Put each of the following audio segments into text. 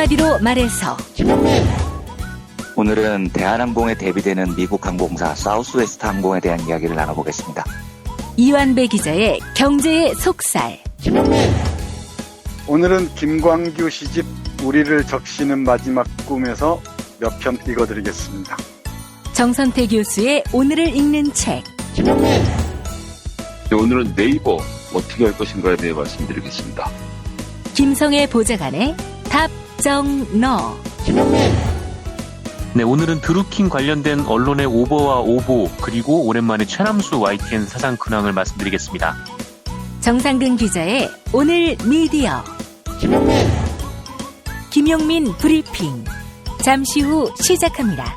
한마디로 말해서 오늘은 대한항공에 대비되는 미국 항공사 사우스웨스트 항공에 대한 이야기를 나눠보겠습니다. 이완배 기자의 경제의 속살. 오늘은 김광규 시집 우리를 적시는 마지막 꿈에서 몇 편 읽어드리겠습니다. 정선태 교수의 오늘을 읽는 책. 오늘은 네이버 어떻게 할 것인가에 대해 말씀드리겠습니다. 김성애 보좌관의 답정너. 네, 오늘은 드루킹 관련된 언론의 오버와 오보, 그리고 오랜만에 최남수 YTN 사장 근황을 말씀드리겠습니다. 정상근 기자의 오늘 미디어. 김용민 브리핑. 잠시 후 시작합니다.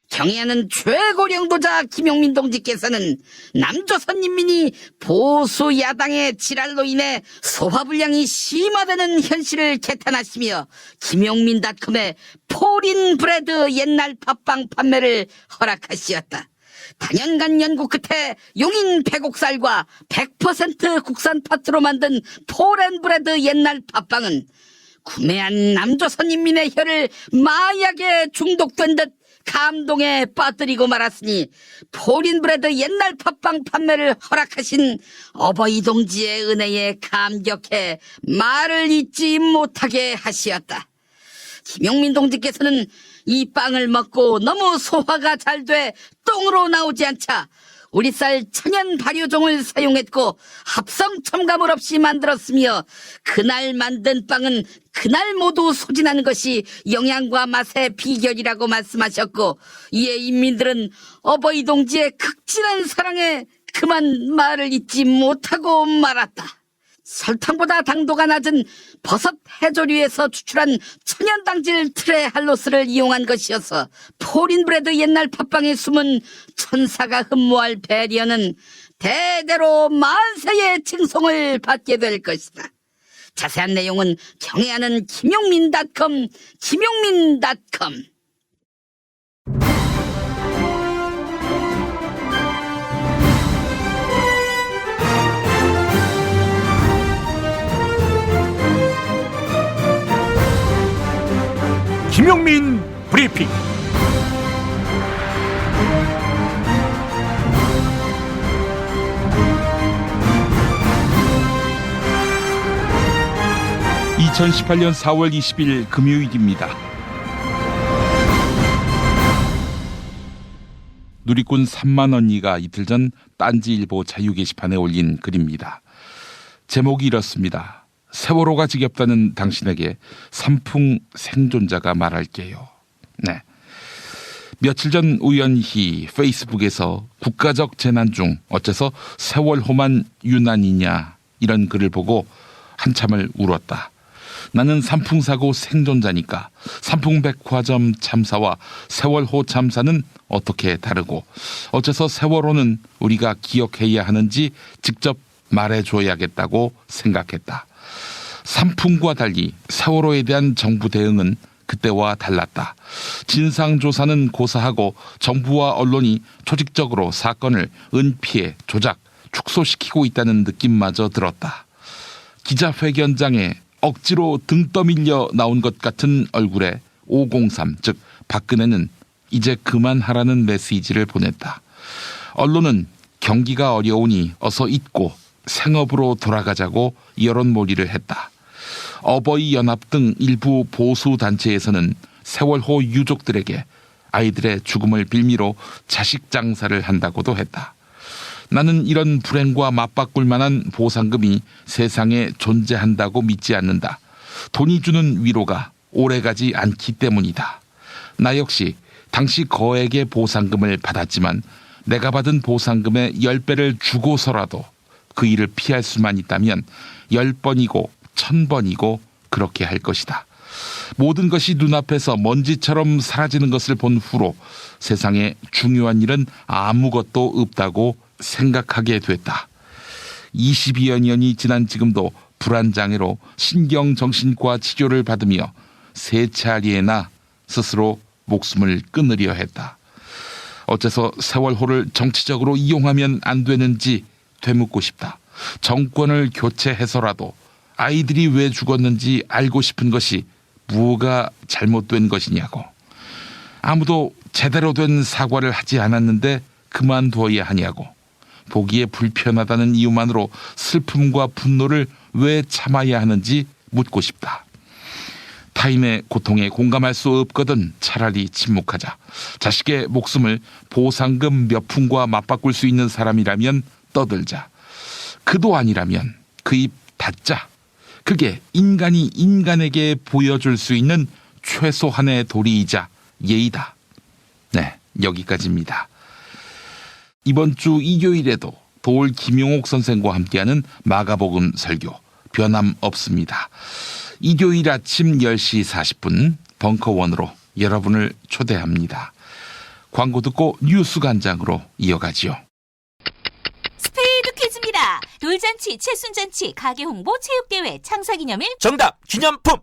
경애하는 최고령도자 김용민 동지께서는 남조선 인민이 보수 야당의 지랄로 인해 소화불량이 심화되는 현실을 개탄하시며 김용민닷컴의 포린 브레드 옛날 팥빵 판매를 허락하시었다. 단연간 연구 끝에 용인 백옥살과 100% 국산 팥으로 만든 포렌 브레드 옛날 팥빵은 구매한 남조선 인민의 혀를 마약에 중독된 듯 감동에 빠뜨리고 말았으니 포린브레드 옛날 팥빵 판매를 허락하신 어버이 동지의 은혜에 감격해 말을 잇지 못하게 하시었다. 김용민 동지께서는 이 빵을 먹고 너무 소화가 잘 돼 똥으로 나오지 않자 우리 쌀 천연 발효종을 사용했고 합성 첨가물 없이 만들었으며 그날 만든 빵은 그날 모두 소진하는 것이 영양과 맛의 비결이라고 말씀하셨고, 이에 인민들은 어버이 동지의 극진한 사랑에 그만 말을 잇지 못하고 말았다. 설탕보다 당도가 낮은 버섯 해조류에서 추출한 천연당질 트레할로스를 이용한 것이어서 포린브레드 옛날 팥빵에 숨은 천사가 흠모할 배리어는 대대로 만세의 칭송을 받게 될 것이다. 자세한 내용은 경애하는 김용민닷컴. 김용민 브리핑. (2018년 4월 20일) 금요일입니다. 누리꾼 3만 언니가 이틀 전 딴지일보 자유 게시판에 올린 글입니다. 제목이 이렇습니다. 세월호가 지겹다는 당신에게 삼풍 생존자가 말할게요. 네. 며칠 전 우연히 페이스북에서 국가적 재난 중 어째서 세월호만 유난이냐 이런 글을 보고 한참을 울었다. 나는 삼풍사고 생존자니까 삼풍백화점 참사와 세월호 참사는 어떻게 다르고 어째서 세월호는 우리가 기억해야 하는지 직접 말해줘야겠다고 생각했다. 삼풍과 달리 세월호에 대한 정부 대응은 그때와 달랐다. 진상조사는 고사하고 정부와 언론이 조직적으로 사건을 은피해 조작, 축소시키고 있다는 느낌마저 들었다. 기자회견장에 억지로 등 떠밀려 나온 것 같은 얼굴에 503, 즉 박근혜는 이제 그만하라는 메시지를 보냈다. 언론은 경기가 어려우니 어서 잊고 생업으로 돌아가자고 여론몰이를 했다. 어버이 연합 등 일부 보수 단체에서는 세월호 유족들에게 아이들의 죽음을 빌미로 자식 장사를 한다고도 했다. 나는 이런 불행과 맞바꿀 만한 보상금이 세상에 존재한다고 믿지 않는다. 돈이 주는 위로가 오래가지 않기 때문이다. 나 역시 당시 거액의 보상금을 받았지만 내가 받은 보상금의 10배를 주고서라도 그 일을 피할 수만 있다면 10번이고 1000번이고 그렇게 할 것이다. 모든 것이 눈앞에서 먼지처럼 사라지는 것을 본 후로 세상에 중요한 일은 아무것도 없다고 생각하게 됐다. 22여 년이 지난 지금도 불안장애로 신경정신과 치료를 받으며 세 차례나 스스로 목숨을 끊으려 했다. 어째서 세월호를 정치적으로 이용하면 안 되는지 되묻고 싶다. 정권을 교체해서라도 아이들이 왜 죽었는지 알고 싶은 것이 뭐가 잘못된 것이냐고. 아무도 제대로 된 사과를 하지 않았는데 그만둬야 하냐고. 보기에 불편하다는 이유만으로 슬픔과 분노를 왜 참아야 하는지 묻고 싶다. 타인의 고통에 공감할 수 없거든 차라리 침묵하자. 자식의 목숨을 보상금 몇 푼과 맞바꿀 수 있는 사람이라면 떠들자. 그도 아니라면 그 입 닫자. 그게 인간이 인간에게 보여줄 수 있는 최소한의 도리이자 예의다. 네, 여기까지입니다. 이번 주 일요일에도 도올 김용옥 선생과 함께하는 마가복음 설교 변함없습니다. 일요일 아침 10시 40분 벙커원으로 여러분을 초대합니다. 광고 듣고 뉴스 간장으로 이어가지요. 스페이드 퀴즈입니다. 돌잔치, 채순잔치, 가게 홍보, 체육대회, 창사기념일. 정답! 기념품!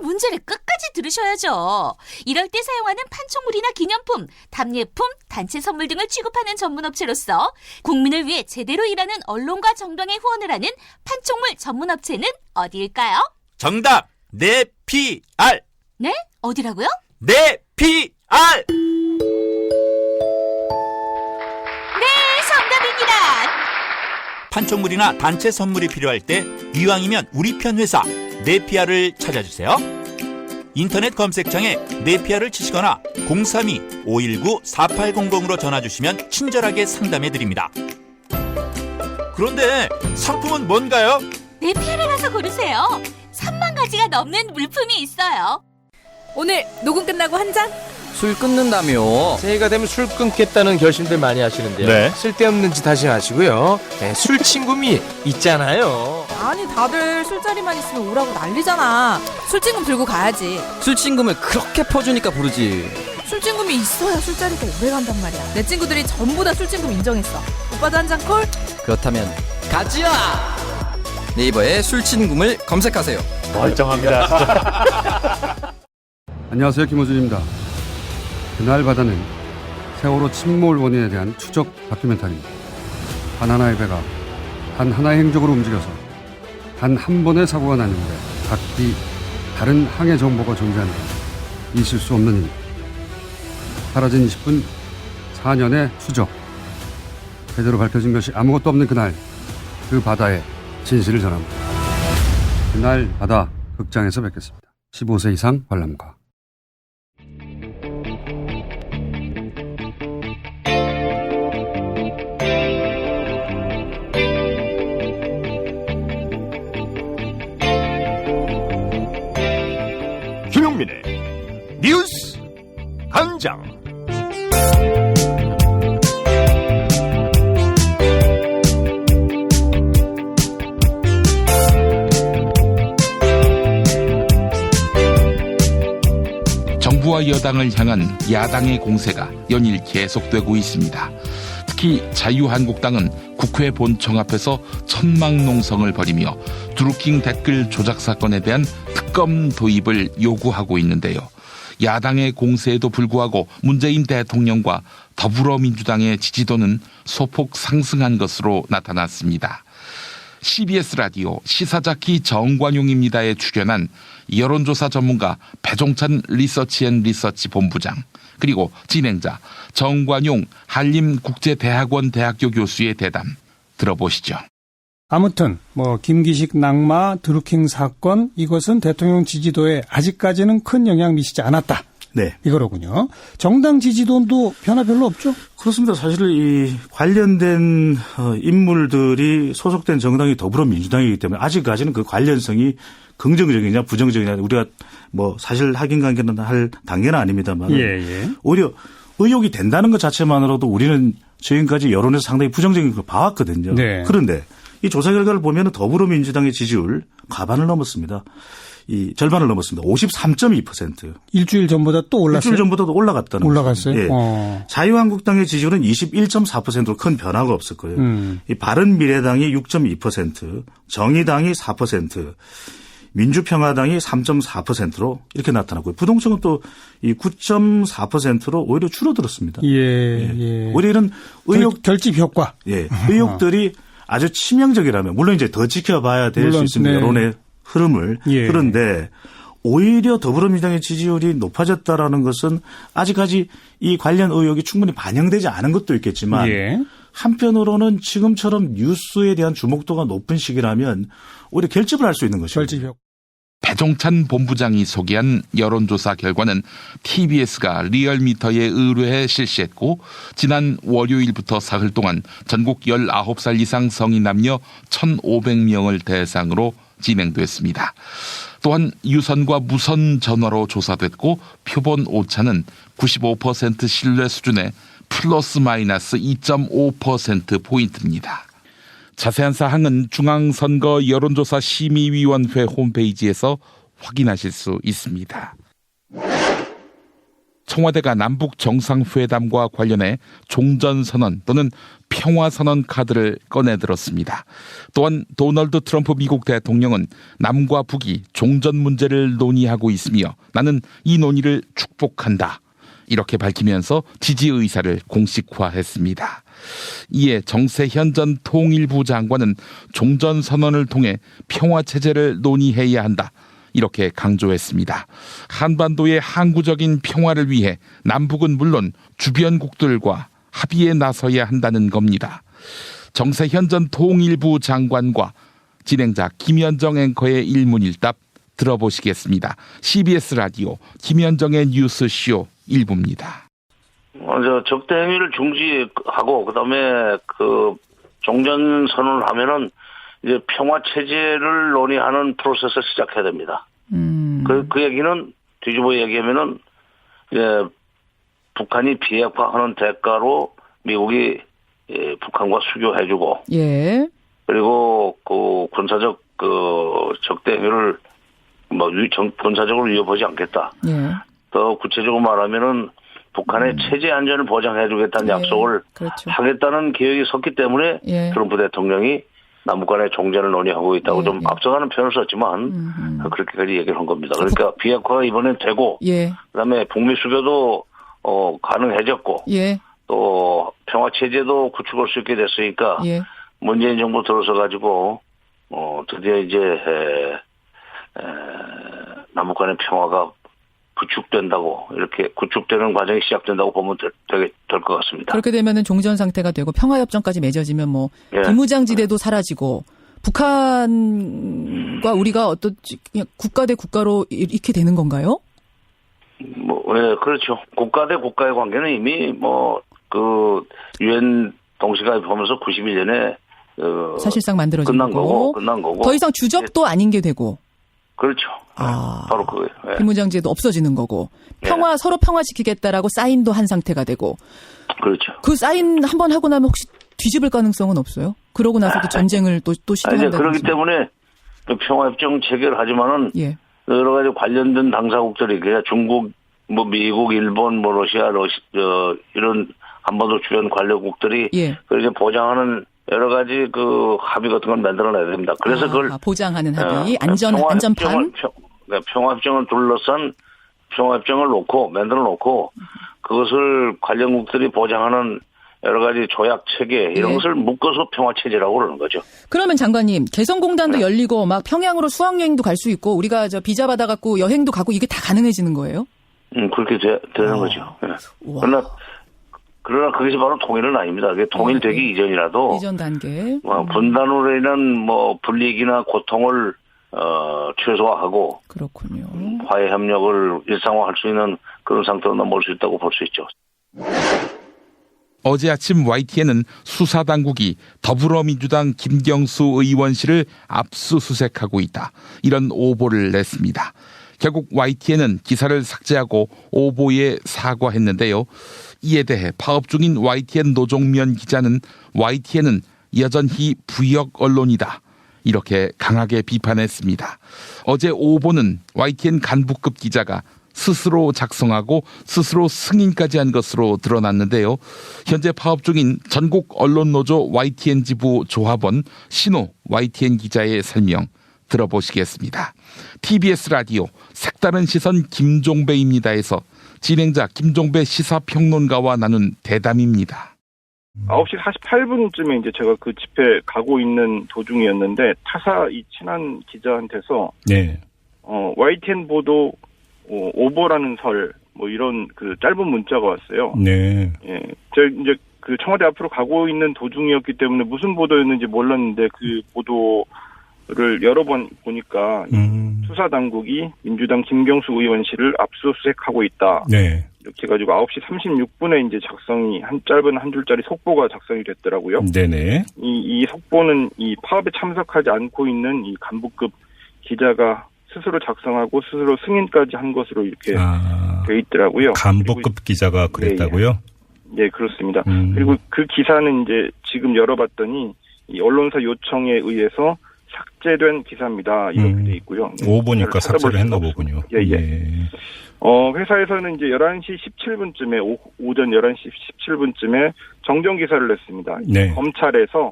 문제를 끝까지 들으셔야죠. 이럴 때 사용하는 판촉물이나 기념품, 답례품, 단체 선물 등을 취급하는 전문업체로서 국민을 위해 제대로 일하는 언론과 정당에 후원을 하는 판촉물 전문업체는 어디일까요? 정답! 네피알! 네? 어디라고요? 네피알! 네, 정답입니다. 판촉물이나 단체 선물이 필요할 때 이왕이면 우리 편 회사 네피알을 찾아주세요. 인터넷 검색창에 네피알을 치시거나 032-519-4800으로 전화주시면 친절하게 상담해드립니다. 그런데 상품은 뭔가요? 네피알에 가서 고르세요. 3만 가지가 넘는 물품이 있어요. 오늘 녹음 끝나고 한 잔? 술 끊는다며. 새해가 되면 술 끊겠다는 결심들 많이 하시는데요. 네. 쓸데없는 짓 하지 마시고요. 네, 술 친구미 있잖아요. 아니 다들 술자리만 있으면 오라고 난리잖아. 술친금 들고 가야지. 술친금을 그렇게 퍼주니까 부르지. 술친금이 있어야 술자리가 오래 간단 말이야. 내 친구들이 전부 다 술친금 인정했어. 오빠도 한 잔 콜? 그렇다면 가지야. 네이버에 술친금을 검색하세요. 멀쩡합니다. 안녕하세요, 김호준입니다. 그날 바다는 세월호 침몰 원인에 대한 추적 다큐멘터리입니다. 하나의 배가 단 하나의 행적으로 움직여서 단 한 번의 사고가 났는데 각기 다른 항해 정보가 존재한다. 있을 수 없는 일. 사라진 20분 4년의 추적. 제대로 밝혀진 것이 아무것도 없는 그날, 그 바다의 진실을 전합니다. 그날 바다 극장에서 뵙겠습니다. 15세 이상 관람가. 김용민의 뉴스 간장. 정부와 여당을 향한 야당의 공세가 연일 계속되고 있습니다. 특히 자유한국당은 국회 본청 앞에서 천막농성을 벌이며 드루킹 댓글 조작 사건에 대한 특검 도입을 요구하고 있는데요. 야당의 공세에도 불구하고 문재인 대통령과 더불어민주당의 지지도는 소폭 상승한 것으로 나타났습니다. CBS 라디오 시사자키 정관용입니다에 출연한 여론조사 전문가 배종찬 리서치 본부장, 그리고 진행자 정관용 한림국제대학원 대학교 교수의 대담 들어보시죠. 아무튼 김기식 낙마 드루킹 사건, 이것은 대통령 지지도에 아직까지는 큰 영향 미치지 않았다. 네. 이거로군요. 정당 지지도도 변화 별로 없죠? 그렇습니다. 사실 이 관련된 인물들이 소속된 정당이 더불어민주당이기 때문에 아직까지는 그 관련성이 긍정적이냐 부정적이냐 우리가 사실 확인 관계는 할 단계는 아닙니다만 오히려 의혹이 된다는 것 자체만으로도 우리는 지금까지 여론에서 상당히 부정적인 걸 봐왔거든요. 네. 그런데 이 조사 결과를 보면 더불어민주당의 지지율 과반을 넘었습니다. 이 절반을 넘었습니다. 53.2%. 일주일 전보다 또 올랐어요? 일주일 전보다도 올라갔다는 거죠. 올라갔어요? 예. 자유한국당의 지지율은 21.4%로 큰 변화가 없었고요. 이 바른미래당이 6.2%, 정의당이 4%, 민주평화당이 3.4%로 이렇게 나타났고요. 부동층은 또 이 9.4%로 오히려 줄어들었습니다. 예. 오히려 이런 결집 효과. 예. 의혹들이 아주 치명적이라면 물론 이제 더 지켜봐야 될 수 있습니다. 네. 여론의 흐름을. 예. 그런데 오히려 더불어민주당의 지지율이 높아졌다라는 것은 아직까지 이 관련 의혹이 충분히 반영되지 않은 것도 있겠지만 예. 한편으로는 지금처럼 뉴스에 대한 주목도가 높은 시기라면 오히려 결집을 할 수 있는 것이죠. 결집 효과. 배종찬 본부장이 소개한 여론조사 결과는 TBS가 리얼미터에 의뢰해 실시했고 지난 월요일부터 사흘 동안 전국 19살 이상 성인 남녀 1,500명을 대상으로 진행됐습니다. 또한 유선과 무선 전화로 조사됐고 표본 오차는 95% 신뢰 수준의 플러스 마이너스 2.5%포인트입니다. 자세한 사항은 중앙선거 여론조사 심의위원회 홈페이지에서 확인하실 수 있습니다. 청와대가 남북 정상회담과 관련해 종전선언 또는 평화선언 카드를 꺼내들었습니다. 또한 도널드 트럼프 미국 대통령은 남과 북이 종전 문제를 논의하고 있으며 나는 이 논의를 축복한다. 이렇게 밝히면서 지지 의사를 공식화했습니다. 이에 정세현 전 통일부 장관은 종전선언을 통해 평화체제를 논의해야 한다. 이렇게 강조했습니다. 한반도의 항구적인 평화를 위해 남북은 물론 주변국들과 합의에 나서야 한다는 겁니다. 정세현 전 통일부 장관과 진행자 김현정 앵커의 일문일답 들어보시겠습니다. CBS 라디오 김현정의 뉴스쇼 1부입니다. 적대 행위를 중지하고 그다음에 그 종전 선언을 하면은 이제 평화 체제를 논의하는 프로세스를 시작해야 됩니다. 그 얘기는 뒤집어 얘기하면은 이제 북한이 비핵화하는 대가로 미국이 북한과 수교해주고, 예. 그리고 그 군사적 그 적대 행위를 군사적으로 위협하지 않겠다. 예. 더 구체적으로 말하면은 북한의 체제 안전을 보장해주겠다는 약속을 그렇죠. 하겠다는 계획이 섰기 때문에 트럼프 대통령이 남북 간의 종전을 논의하고 있다고 좀 앞서가는 표현을 썼지만 그렇게까지 얘기를 한 겁니다. 그러니까 비핵화가 이번엔 되고 그다음에 북미 수교도 가능해졌고 또 평화 체제도 구축할 수 있게 됐으니까 문재인 정부 들어서 가지고 드디어 이제 남북 간의 평화가 구축된다고 이렇게 구축되는 과정이 시작된다고 보면 될 것 같습니다. 그렇게 되면은 종전 상태가 되고 평화협정까지 맺어지면 뭐 비무장지대도 사라지고 북한과 우리가 어떤 국가 대 국가로 이렇게 되는 건가요? 그렇죠. 국가 대 국가의 관계는 이미 그 유엔 동시가입하면서 91년에 사실상 만들어진 끝난 거고 더 이상 주적도 아닌 게 되고. 그렇죠. 바로 그거예요. 비무장지대도 없어지는 거고 서로 평화시키겠다라고 사인도 한 상태가 되고. 그렇죠. 그 사인 한번 하고 나면 혹시 뒤집을 가능성은 없어요? 그러고 나서도 전쟁을 또 시도한다는 그렇기 때문에 평화협정 체결하지만은 여러 가지 관련된 당사국들이 그냥 중국, 미국, 일본, 러시아, 이런 한반도 주변 관료국들이 그렇게 보장하는 여러 가지 그 합의 같은 걸 만들어내야 됩니다. 그래서 그걸 보장하는 합의, 안전판. 평화협정을 둘러싼 평화협정을 만들어 놓고 그것을 관련국들이 보장하는 여러 가지 조약 체계 이런 것을 묶어서 평화체제라고 그러는 거죠. 그러면 장관님 개성공단도 열리고 막 평양으로 수학여행도 갈 수 있고 우리가 비자 받아갖고 여행도 가고 이게 다 가능해지는 거예요? 그렇게 되는 거죠. 그러나 그것이 바로 통일은 아닙니다. 그게 통일되기 이전이라도 이전 단계 분단으로 인한 불이익이나 고통을 최소화하고 그렇군요. 화해 협력을 일상화할 수 있는 그런 상태로 넘어올 수 있다고 볼 수 있죠. 어제 아침 YTN은 수사당국이 더불어민주당 김경수 의원실을 압수수색하고 있다. 이런 오보를 냈습니다. 결국 YTN은 기사를 삭제하고 오보에 사과했는데요. 이에 대해 파업 중인 YTN 노종면 기자는 YTN은 여전히 부역 언론이다. 이렇게 강하게 비판했습니다. 어제 오보는 YTN 간부급 기자가 스스로 작성하고 스스로 승인까지 한 것으로 드러났는데요. 현재 파업 중인 전국 언론노조 YTN 지부 조합원 신호 YTN 기자의 설명 들어보시겠습니다. TBS 라디오 색다른 시선 김종배입니다에서 진행자 김종배 시사평론가와 나눈 대담입니다. 9시 48분쯤에 이제 제가 그 집회 가고 있는 도중이었는데 타사 이 친한 기자한테서 YTN 보도 오보라는 설 뭐 이런 그 짧은 문자가 왔어요. 네. 예. 제가 이제 그 청와대 앞으로 가고 있는 도중이었기 때문에 무슨 보도였는지 몰랐는데 그 보도를 여러 번 보니까 수사 당국이 민주당 김경수 의원실을 압수수색하고 있다. 네. 이렇게 해가지고 9시 36분에 이제 작성이 짧은 한 줄짜리 속보가 작성이 됐더라고요. 네네. 이 속보는 이 파업에 참석하지 않고 있는 이 간부급 기자가 스스로 작성하고 스스로 승인까지 한 것으로 이렇게 돼 있더라고요. 간부급 기자가 그랬다고요? 예, 그렇습니다. 그리고 그 기사는 이제 지금 열어봤더니 이 언론사 요청에 의해서 삭제된 기사입니다. 이렇게 돼 있고요. 오보니까 삭제를 했나 보군요. 예. 회사에서는 이제 11시 17분쯤에 오전 11시 17분쯤에 정정 기사를 냈습니다. 네. 검찰에서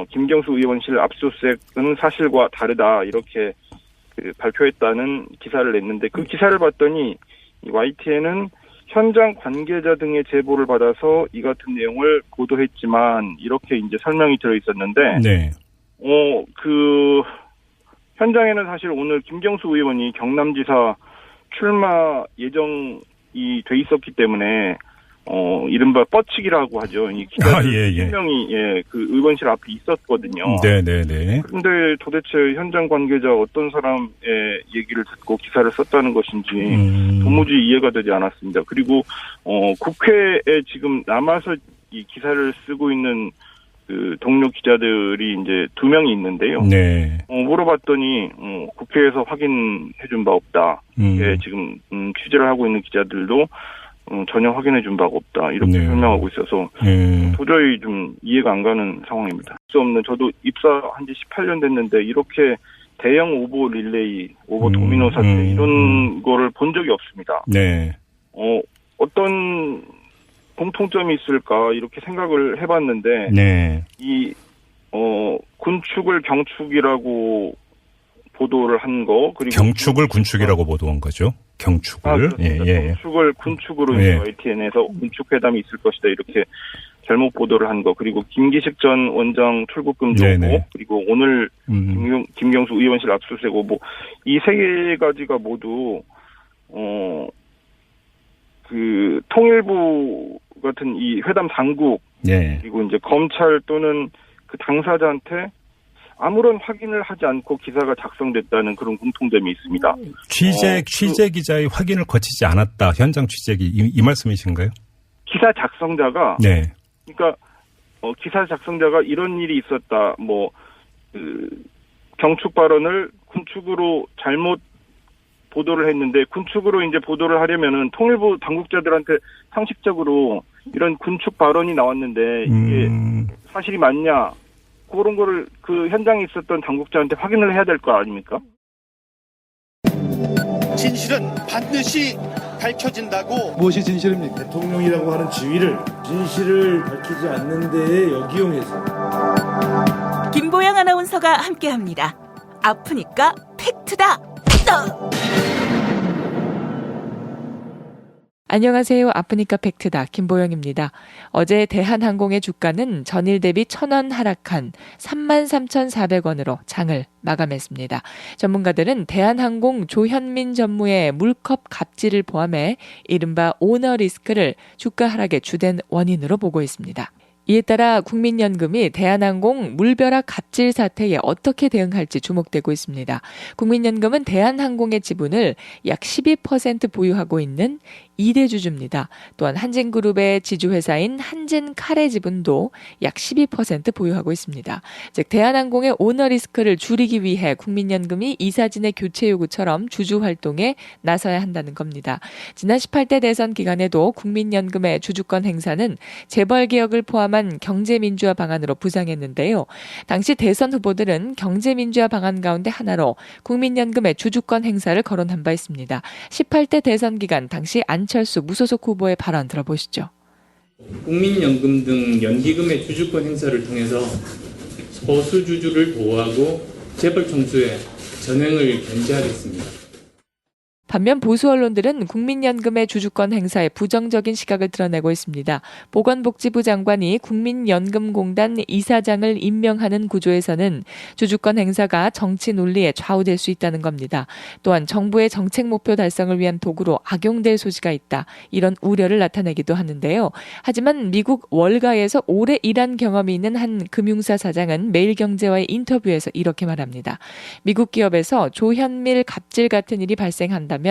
김경수 의원실 압수수색은 사실과 다르다 이렇게 발표했다는 기사를 냈는데 그 기사를 봤더니 YTN은 현장 관계자 등의 제보를 받아서 이 같은 내용을 보도했지만 이렇게 이제 설명이 들어 있었는데 네. 그 현장에는 사실 오늘 김경수 의원이 경남지사 출마 예정이 돼 있었기 때문에 이른바 뻗치기라고 하죠. 이 기자들 한 명이 그 의원실 앞에 있었거든요. 네네네. 그런데 도대체 현장 관계자 어떤 사람의 얘기를 듣고 기사를 썼다는 것인지 도무지 이해가 되지 않았습니다. 그리고 국회에 지금 남아서 이 기사를 쓰고 있는 그 동료 기자들이 이제 2명이 있는데요. 네. 물어봤더니 국회에서 확인해준 바 없다. 지금 취재를 하고 있는 기자들도 전혀 확인해준 바가 없다. 이렇게 설명하고 있어서 도저히 좀 이해가 안 가는 상황입니다. 수 없는 저도 입사한 지 18년 됐는데 이렇게 대형 오보 릴레이, 오보 도미노 사태 이런 거를 본 적이 없습니다. 네. 어떤 공통점이 있을까 이렇게 생각을 해봤는데 이 군축을 경축이라고 보도를 한 거 그리고 경축을 군축이라고 보도한 거죠. 경축을 경축을 군축으로 YTN에서 군축회담이 있을 것이다 이렇게 잘못 보도를 한 거 그리고 김기식 전 원장 출국 금지 오보 그리고 오늘 김경수 의원실 압수수색 오보 이 세 가지가 모두 그 통일부 같은 이 회담 당국 그리고 이제 검찰 또는 그 당사자한테 아무런 확인을 하지 않고 기사가 작성됐다는 그런 공통점이 있습니다. 취재 기자의 확인을 거치지 않았다. 현장 취재기 이 말씀이신가요? 기사 작성자가 그러니까 기사 작성자가 이런 일이 있었다. 뭐 경축 발언을 군축으로 잘못 보도를 했는데 군축으로 이제 보도를 하려면은 통일부 당국자들한테 상식적으로 이런 군축 발언이 나왔는데 이게 사실이 맞냐? 그런 거를 그 현장에 있었던 당국자한테 확인을 해야 될 거 아닙니까? 진실은 반드시 밝혀진다고. 무엇이 진실입니까? 대통령이라고 하는 지위를 진실을 밝히지 않는 데에 역이용해서. 김보영 아나운서가 함께합니다. 아프니까 팩트다. 안녕하세요. 아프니까 팩트다. 김보영입니다. 어제 대한항공의 주가는 전일 대비 1,000원 하락한 33,400원으로 장을 마감했습니다. 전문가들은 대한항공 조현민 전무의 물컵 갑질을 포함해 이른바 오너 리스크를 주가 하락의 주된 원인으로 보고 있습니다. 이에 따라 국민연금이 대한항공 물벼락 갑질 사태에 어떻게 대응할지 주목되고 있습니다. 국민연금은 대한항공의 지분을 약 12% 보유하고 있는 2대 주주입니다. 또한 한진그룹의 지주회사인 한진칼의 지분도 약 12% 보유하고 있습니다. 즉 대한항공의 오너 리스크를 줄이기 위해 국민연금이 이사진의 교체 요구처럼 주주 활동에 나서야 한다는 겁니다. 지난 18대 대선 기간에도 국민연금의 주주권 행사는 재벌개혁을 포함한 경제민주화 방안으로 부상했는데요. 당시 대선 후보들은 경제민주화 방안 가운데 하나로 국민연금의 주주권 행사를 거론한 바 있습니다. 18대 대선 기간 당시 안철수 무소속 후보의 발언 들어보시죠. 국민연금 등 연기금의 주주권 행사를 통해서 소수주주를 보호하고 재벌 총수의 전횡을 견제하겠습니다. 반면 보수 언론들은 국민연금의 주주권 행사에 부정적인 시각을 드러내고 있습니다. 보건복지부 장관이 국민연금공단 이사장을 임명하는 구조에서는 주주권 행사가 정치 논리에 좌우될 수 있다는 겁니다. 또한 정부의 정책 목표 달성을 위한 도구로 악용될 소지가 있다. 이런 우려를 나타내기도 하는데요. 하지만 미국 월가에서 오래 일한 경험이 있는 한 금융사 사장은 매일경제와의 인터뷰에서 이렇게 말합니다. 미국 기업에서 조현밀 갑질 같은 일이 발생한다면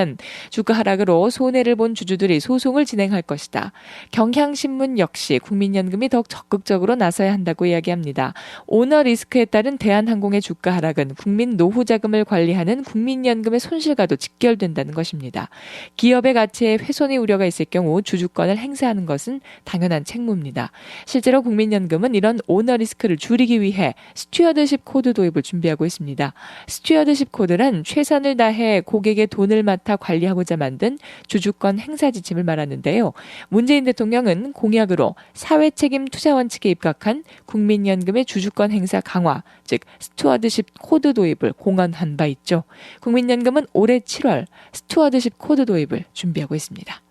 주가 하락으로 손해를 본 주주들이 소송을 진행할 것이다. 경향신문 역시 국민연금이 더욱 적극적으로 나서야 한다고 이야기합니다. 오너 리스크에 따른 대한항공의 주가 하락은 국민 노후 자금을 관리하는 국민연금의 손실과도 직결된다는 것입니다. 기업의 가치에 훼손의 우려가 있을 경우 주주권을 행사하는 것은 당연한 책무입니다. 실제로 국민연금은 이런 오너 리스크를 줄이기 위해 스튜어드십 코드 도입을 준비하고 있습니다. 스튜어드십 코드란 최선을 다해 고객의 돈을 맡아 관리하고자 만든 주주권 행사 지침을 말하는데요. 문재인 대통령은 공약으로 사회책임 투자 원칙에 입각한 국민연금의 주주권 행사 강화, 즉 스튜어드십 코드 도입을 공언한 바 있죠. 국민연금은 올해 7월 스튜어드십 코드 도입을 준비하고 있습니다.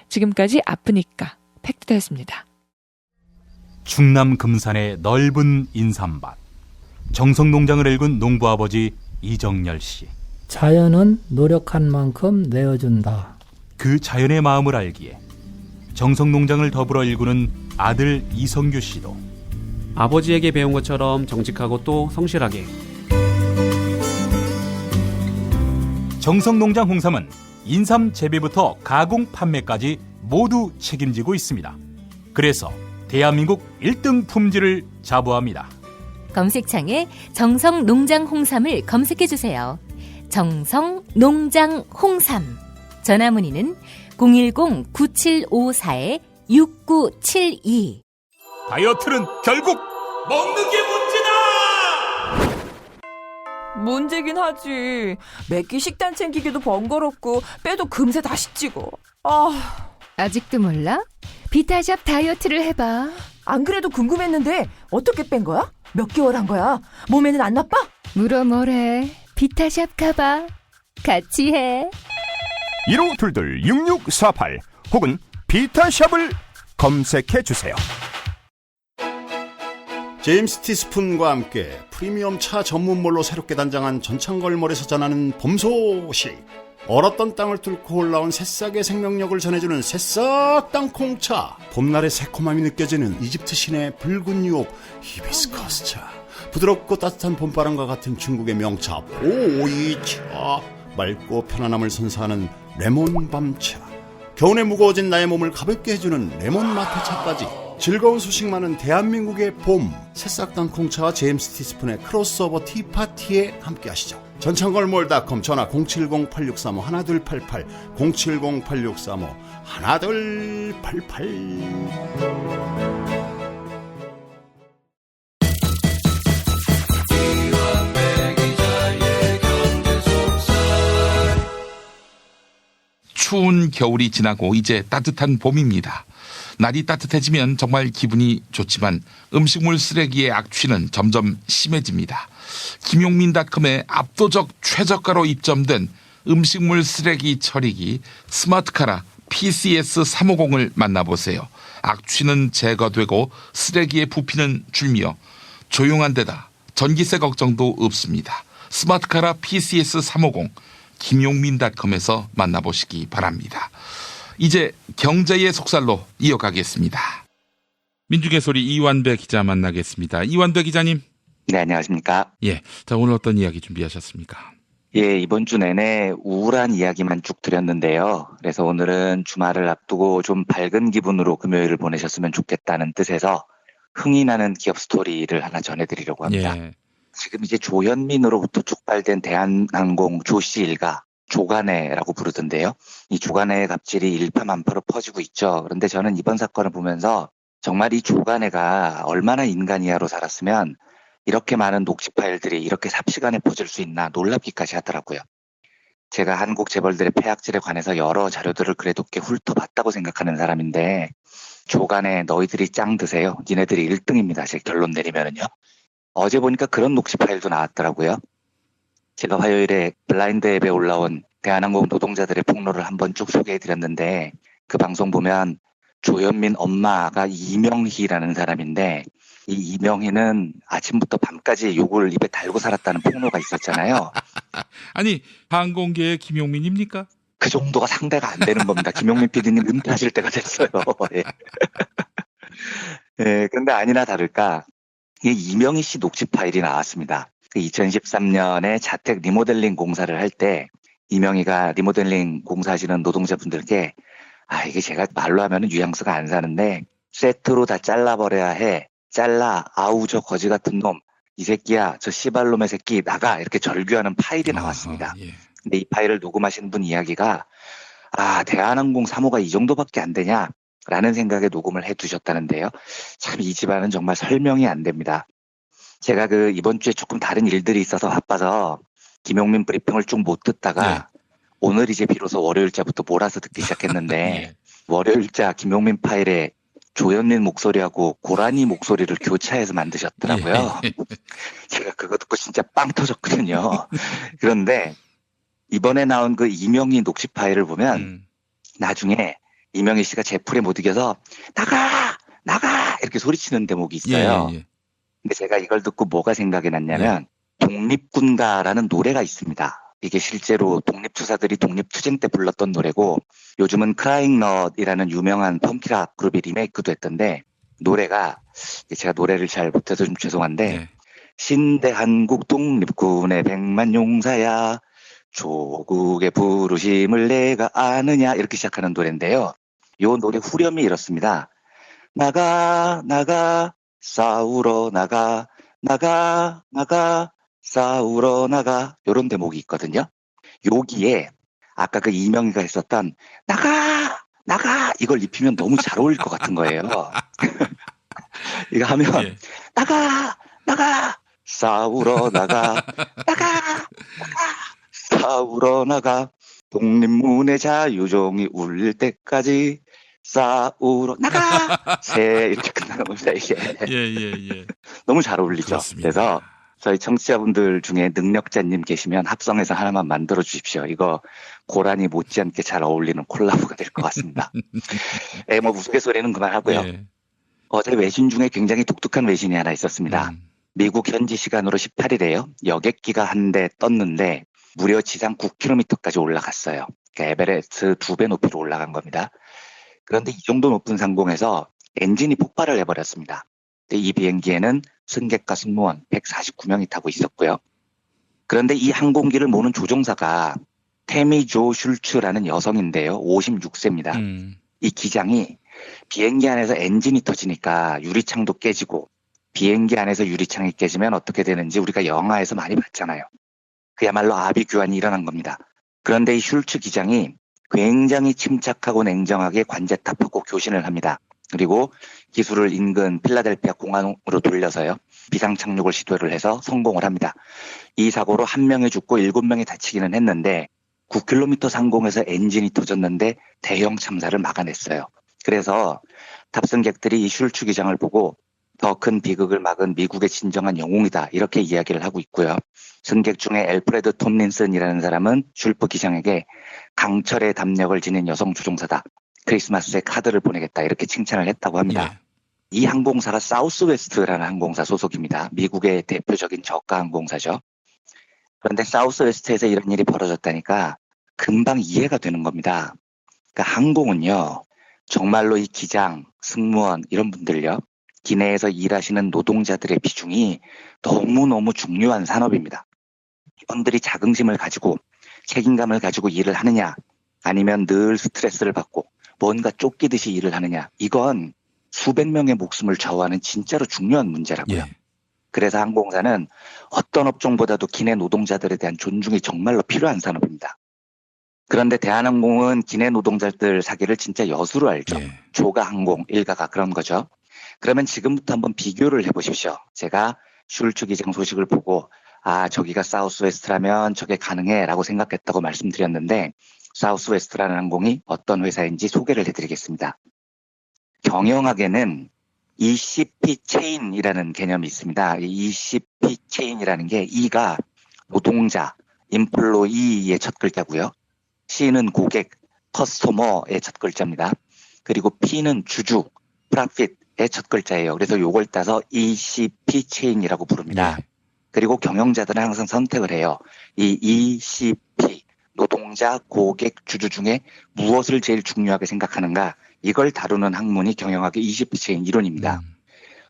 지금까지 아프니까 팩트였습니다. 충남 금산의 넓은 인삼밭. 정성농장을 일군 농부아버지 이정열 씨. 자연은 노력한 만큼 내어준다. 그 자연의 마음을 알기에 정성농장을 더불어 일구는 아들 이성규 씨도 아버지에게 배운 것처럼 정직하고 또 성실하게. 정성농장 홍삼은 인삼 재배부터 가공 판매까지 모두 책임지고 있습니다. 그래서 대한민국 1등 품질을 자부합니다. 검색창에 정성농장 홍삼을 검색해주세요. 정성농장 홍삼. 전화문의는 010-9754-6972. 다이어트는 결국 먹는 게 문제다! 문제긴 하지. 매끼 식단 챙기기도 번거롭고 빼도 금세 다시 찌고. 아직도 몰라? 비타샵 다이어트를 해봐. 안 그래도 궁금했는데 어떻게 뺀 거야? 몇 개월 한 거야? 몸에는 안 나빠? 물어 뭐래. 비타샵 가봐. 같이 해. 1522-6648 혹은 비타샵을 검색해주세요. 제임스 티스푼과 함께 프리미엄 차 전문몰로 새롭게 단장한 전창걸몰에서 전하는 봄 소식. 얼었던 땅을 뚫고 올라온 새싹의 생명력을 전해주는 새싹 땅콩차. 봄날의 새콤함이 느껴지는 이집트 신의 붉은 유혹 히비스커스 차. 부드럽고 따뜻한 봄바람과 같은 중국의 명차 보이차. 맑고 편안함을 선사하는 레몬 밤차. 겨울에 무거워진 나의 몸을 가볍게 해주는 레몬 마테차까지 즐거운 소식 많은 대한민국의 봄. 새싹 땅콩차와 제임스 티스푼의 크로스오버 티파티에 함께하시죠. 전창걸몰닷컴 전화 070-8635-1288 070-8635-1288. 추운 겨울이 지나고 이제 따뜻한 봄입니다. 날이 따뜻해지면 정말 기분이 좋지만 음식물 쓰레기의 악취는 점점 심해집니다. 김용민닷컴에 압도적 최저가로 입점된 음식물 쓰레기 처리기 스마트카라 PCS350을 만나보세요. 악취는 제거되고 쓰레기의 부피는 줄며 조용한 데다 전기세 걱정도 없습니다. 스마트카라 PCS350 김용민닷컴에서 만나보시기 바랍니다. 이제 경제의 속살로 이어가겠습니다. 민중의 소리 이완배 기자 만나겠습니다. 이완배 기자님. 네, 안녕하십니까. 예, 자 오늘 어떤 이야기 준비하셨습니까? 예, 이번 주 내내 우울한 이야기만 쭉 드렸는데요. 그래서 오늘은 주말을 앞두고 좀 밝은 기분으로 금요일을 보내셨으면 좋겠다는 뜻에서 흥이 나는 기업 스토리를 하나 전해드리려고 합니다. 예. 지금 이제 조현민으로부터 촉발된 대한항공 조씨 일가 조간해라고 부르던데요. 이 조간해의 갑질이 일파만파로 퍼지고 있죠. 그런데 저는 이번 사건을 보면서 정말 이 조간해가 얼마나 인간 이하로 살았으면 이렇게 많은 녹취 파일들이 이렇게 삽시간에 퍼질 수 있나 놀랍기까지 하더라고요. 제가 한국 재벌들의 폐악질에 관해서 여러 자료들을 그래도 꽤 훑어봤다고 생각하는 사람인데 조간해 너희들이 짱 드세요. 니네들이 1등입니다. 제 결론 내리면은요. 어제 보니까 그런 녹취 파일도 나왔더라고요. 제가 화요일에 블라인드 앱에 올라온 대한항공 노동자들의 폭로를 한번 쭉 소개해드렸는데 그 방송 보면 조현민 엄마가 이명희라는 사람인데 이 이명희는 아침부터 밤까지 욕을 입에 달고 살았다는 폭로가 있었잖아요. 아니 항공계의 김용민입니까? 그 정도가 상대가 안 되는 겁니다. 김용민 PD님 은퇴하실 때가 됐어요. 예. 예, 그런데 아니나 다를까 이 이명희 씨 녹취 파일이 나왔습니다. 2013년에 자택 리모델링 공사를 할 때 이명희가 리모델링 공사하시는 노동자분들께 이게 제가 말로 하면 뉘앙스가 안 사는데 세트로 다 잘라버려야 해. 잘라. 아우 저 거지 같은 놈. 이 새끼야. 저 씨발놈의 새끼 나가. 이렇게 절규하는 파일이 나왔습니다. 예. 근데 이 파일을 녹음하신 분 이야기가 대한항공 사모가 이 정도밖에 안 되냐 라는 생각에 녹음을 해두셨다는데요. 참 이 집안은 정말 설명이 안 됩니다. 제가 이번 주에 조금 다른 일들이 있어서 바빠서 김용민 브리핑을 쭉 못 듣다가 오늘 이제 비로소 월요일자부터 몰아서 듣기 시작했는데 월요일자 김용민 파일에 조현민 목소리하고 고라니 목소리를 교차해서 만드셨더라고요. 제가 그거 듣고 진짜 빵 터졌거든요. 그런데 이번에 나온 그 이명희 녹취 파일을 보면 나중에 이명희 씨가 제풀에 못 이겨서 나가 이렇게 소리치는 대목이 있어요. 근데 제가 이걸 듣고 뭐가 생각이 났냐면 독립군가라는 노래가 있습니다. 이게 실제로 독립투사들이 독립투쟁 때 불렀던 노래고 요즘은 크라잉넛이라는 유명한 펑키락 그룹이 리메이크도 했던데 노래가 제가 노래를 잘 못해서 좀 죄송한데 신대 한국 독립군의 백만 용사야 조국의 부르심을 내가 아느냐 이렇게 시작하는 노래인데요. 요 노래 후렴이 이렇습니다. 나가 싸우러 나가 싸우러 나가 요런 대목이 있거든요. 여기에 아까 그 이명희가 했었던 나가 이걸 입히면 너무 잘 어울릴 것 같은 거예요. 이거 하면 나가 싸우러 나가 싸우러 나가 독립문의 자유종이 울릴 때까지 싸우러 나가 새 이렇게 끝나는 겁니다. 이게 너무 잘 어울리죠. 그렇습니다. 그래서 저희 청취자분들 중에 능력자님 계시면 합성해서 하나만 만들어 주십시오. 이거 고라니 못지않게 잘 어울리는 콜라보가 될 것 같습니다. 뭐 우스갯소리는 그만하고요. 어제 외신 중에 굉장히 독특한 외신이 하나 있었습니다. 미국 현지 시간으로 18일에요. 여객기가 한 대 떴는데 무려 지상 9km까지 올라갔어요. 그러니까 에베레스트 2배 높이로 올라간 겁니다. 그런데 이 정도 높은 상공에서 엔진이 폭발을 해버렸습니다. 이 비행기에는 승객과 승무원 149명이 타고 있었고요. 그런데 이 항공기를 모는 조종사가 테미 조 슐츠라는 여성인데요. 56세입니다. 이 기장이 비행기 안에서 엔진이 터지니까 유리창도 깨지고 비행기 안에서 유리창이 깨지면 어떻게 되는지 우리가 영화에서 많이 봤잖아요. 그야말로 아비규환이 일어난 겁니다. 그런데 이 슐츠 기장이 굉장히 침착하고 냉정하게 관제탑하고 교신을 합니다. 그리고 기술을 인근 필라델피아 공항으로 돌려서요. 비상착륙을 시도를 해서 성공을 합니다. 이 사고로 1명이 죽고 7명이 다치기는 했는데 9km 상공에서 엔진이 터졌는데 대형 참사를 막아냈어요. 그래서 탑승객들이 이 슐츠 기장을 보고 더 큰 비극을 막은 미국의 진정한 영웅이다 이렇게 이야기를 하고 있고요. 승객 중에 엘프레드 톰린슨이라는 사람은 슐프 기장에게 강철의 담력을 지닌 여성 조종사다. 크리스마스에 카드를 보내겠다 이렇게 칭찬을 했다고 합니다. 이 항공사가 사우스웨스트라는 항공사 소속입니다. 미국의 대표적인 저가 항공사죠. 그런데 사우스웨스트에서 이런 일이 벌어졌다니까 금방 이해가 되는 겁니다. 그러니까 항공은요. 정말로 이 기장, 승무원 이런 분들요. 기내에서 일하시는 노동자들의 비중이 너무너무 중요한 산업입니다. 원들이 자긍심을 가지고 책임감을 가지고 일을 하느냐 아니면 늘 스트레스를 받고 뭔가 쫓기듯이 일을 하느냐 이건 수백 명의 목숨을 좌우하는 진짜로 중요한 문제라고요. 그래서 항공사는 어떤 업종보다도 기내 노동자들에 대한 존중이 정말로 필요한 산업입니다. 그런데 대한항공은 기내 노동자들 사기를 진짜 여수로 알죠. 조가항공 일가가 그런 거죠. 그러면 지금부터 한번 비교를 해보십시오. 제가 슐츠 기장 소식을 보고 저기가 사우스웨스트라면 저게 가능해 라고 생각했다고 말씀드렸는데 사우스웨스트라는 항공이 어떤 회사인지 소개를 해드리겠습니다. 경영학에는 ECP 체인이라는 개념이 있습니다. 이 ECP 체인이라는 게 E가 노동자, employee의 첫 글자고요. C는 고객, customer의 첫 글자입니다. 그리고 P는 주주, profit의 첫 글자예요. 그래서 요걸 따서 ECP 체인이라고 부릅니다. 네. 그리고 경영자들은 항상 선택을 해요. 이 ECP, 노동자, 고객, 주주 중에 무엇을 제일 중요하게 생각하는가, 이걸 다루는 학문이 경영학의 ECP 체인 이론입니다.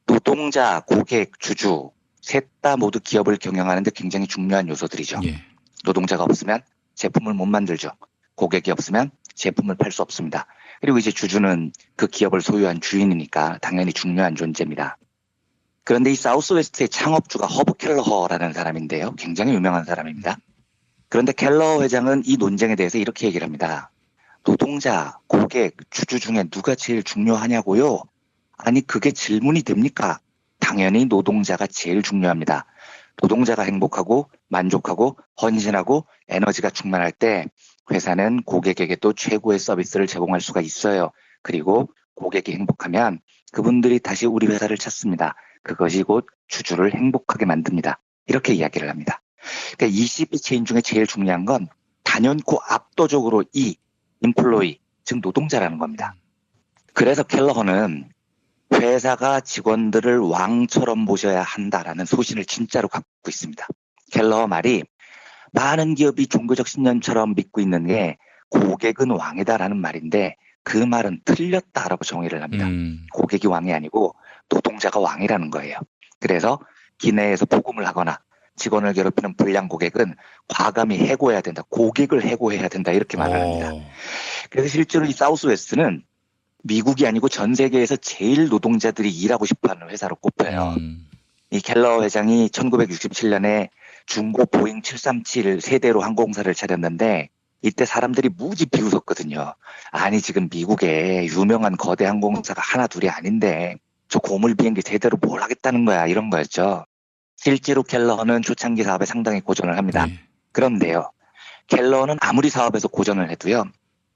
노동자, 고객, 주주 셋 다 모두 기업을 경영하는데 굉장히 중요한 요소들이죠. 예. 노동자가 없으면 제품을 못 만들죠. 고객이 없으면 제품을 팔 수 없습니다. 그리고 이제 주주는 그 기업을 소유한 주인이니까 당연히 중요한 존재입니다. 그런데 이 사우스웨스트의 창업주가 허브 켈러허라는 사람인데요. 굉장히 유명한 사람입니다. 그런데 켈러허 회장은 이 논쟁에 대해서 이렇게 얘기를 합니다. 노동자, 고객, 주주 중에 누가 제일 중요하냐고요? 아니 그게 질문이 됩니까? 당연히 노동자가 제일 중요합니다. 노동자가 행복하고 만족하고 헌신하고 에너지가 충만할 때 회사는 고객에게도 최고의 서비스를 제공할 수가 있어요. 그리고 고객이 행복하면 그분들이 다시 우리 회사를 찾습니다. 그것이 곧 주주를 행복하게 만듭니다. 이렇게 이야기를 합니다. 그러니까 ECP 체인 중에 제일 중요한 건 단연코 압도적으로 이 employee, 즉 노동자라는 겁니다. 그래서 켈러허는 회사가 직원들을 왕처럼 모셔야 한다라는 소신을 진짜로 갖고 있습니다. 켈러허 말이 많은 기업이 종교적 신념처럼 믿고 있는 게 고객은 왕이다라는 말인데 그 말은 틀렸다라고 정의를 합니다. 고객이 왕이 아니고 노동자가 왕이라는 거예요. 그래서 기내에서 폭음을 하거나 직원을 괴롭히는 불량 고객은 과감히 해고해야 된다. 고객을 해고해야 된다. 이렇게 말을 합니다. 그래서 실제로 이 사우스웨스트는 미국이 아니고 전 세계에서 제일 노동자들이 일하고 싶어하는 회사로 꼽혀요. 이 켈러 회장이 1967년에 중고 보잉 737 세대로 항공사를 차렸는데 이때 사람들이 무지 비웃었거든요. 아니 지금 미국에 유명한 거대 항공사가 하나 둘이 아닌데 저 고물 비행기 제대로 뭘 하겠다는 거야, 이런 거였죠. 실제로 켈러는 초창기 사업에 상당히 고전을 합니다. 그런데요, 켈러는 아무리 사업에서 고전을 해도요,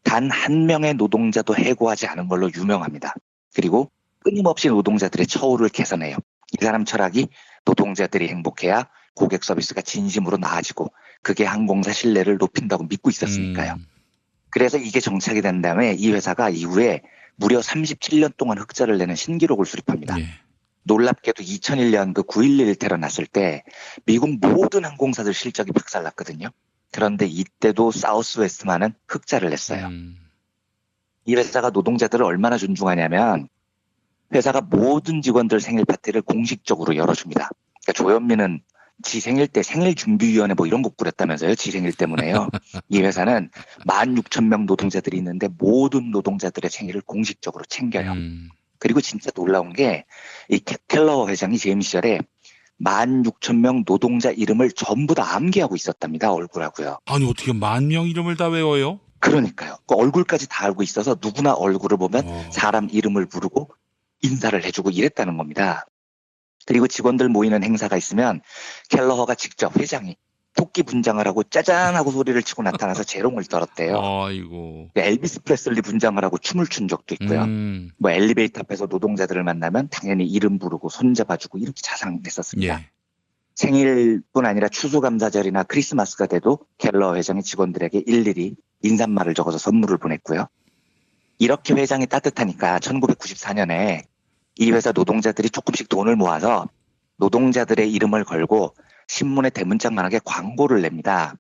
단 한 명의 노동자도 해고하지 않은 걸로 유명합니다. 그리고 끊임없이 노동자들의 처우를 개선해요. 이 사람 철학이 노동자들이 행복해야 고객 서비스가 진심으로 나아지고 그게 항공사 신뢰를 높인다고 믿고 있었으니까요. 그래서 이게 정착이 된 다음에 이 회사가 이후에 무려 37년 동안 흑자를 내는 신기록을 수립합니다. 놀랍게도 2001년 그 9.11 테러 났을 때 미국 모든 항공사들 실적이 박살났거든요. 그런데 이때도 사우스웨스트만은 흑자를 냈어요. 이 회사가 노동자들을 얼마나 존중하냐면 회사가 모든 직원들 생일 파티를 공식적으로 열어줍니다. 그러니까 조현민은 지 생일 때 생일준비위원회 뭐 이런 거 꾸렸다면서요. 지 생일 때문에요. 이 회사는 16,000명 노동자들이 있는데 모든 노동자들의 생일을 공식적으로 챙겨요. 그리고 진짜 놀라운 게 이 켈러 회장이 재임 시절에 16,000명 노동자 이름을 전부 다 암기하고 있었답니다. 얼굴하고요. 아니 어떻게 10,000명 이름을 다 외워요? 그러니까요. 그 얼굴까지 다 알고 있어서 누구나 얼굴을 보면 사람 이름을 부르고 인사를 해주고 이랬다는 겁니다. 그리고 직원들 모이는 행사가 있으면 켈러허가 직접 회장이 토끼 분장을 하고 짜잔 하고 소리를 치고 나타나서 재롱을 떨었대요. 아이고. 엘비스 프레슬리 분장을 하고 춤을 춘 적도 있고요. 뭐 엘리베이터 앞에서 노동자들을 만나면 당연히 이름 부르고 손잡아주고 이렇게 자상했었습니다. 생일뿐 아니라 추수감사절이나 크리스마스가 돼도 켈러 회장이 직원들에게 일일이 인사말을 적어서 선물을 보냈고요. 이렇게 회장이 따뜻하니까 1994년에 이 회사 노동자들이 조금씩 돈을 모아서 노동자들의 이름을 걸고 신문에 대문짝만하게 광고를 냅니다.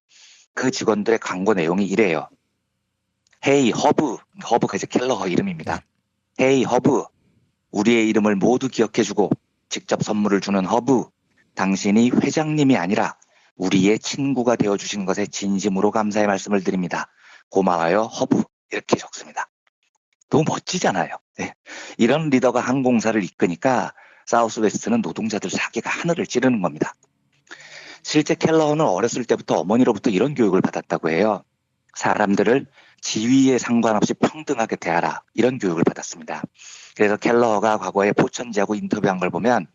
그 직원들의 광고 내용이 이래요. 헤이 허브, 허브가 이제 켈러허 이름입니다. 헤이 허브, 우리의 이름을 모두 기억해주고 직접 선물을 주는 허브, 당신이 회장님이 아니라 우리의 친구가 되어주신 것에 진심으로 감사의 말씀을 드립니다. 고마워요 허브, 이렇게 적습니다. 너무 멋지잖아요. 네. 이런 리더가 항공사를 이끄니까 사우스웨스트는 노동자들 사기가 하늘을 찌르는 겁니다. 실제 켈러허는 어렸을 때부터 어머니로부터 이런 교육을 받았다고 해요. 사람들을 지위에 상관없이 평등하게 대하라, 이런 교육을 받았습니다. 그래서 켈러허가 과거에 포천지하고 인터뷰한 걸 보면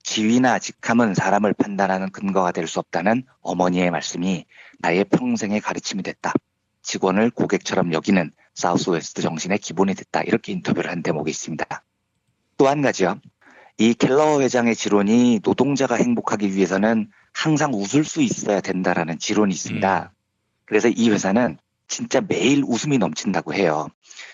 지위나 직함은 사람을 판단하는 근거가 될 수 없다는 어머니의 말씀이 나의 평생의 가르침이 됐다. 직원을 고객처럼 여기는 사우스웨스트 정신의 기본이 됐다. 이렇게 인터뷰를 한 대목이 있습니다. 또 한 가지요. 이 켈러허 회장의 지론이 노동자가 행복하기 위해서는 항상 웃을 수 있어야 된다라는 지론이 있습니다. 그래서 이 회사는 진짜 매일 웃음이 넘친다고 해요.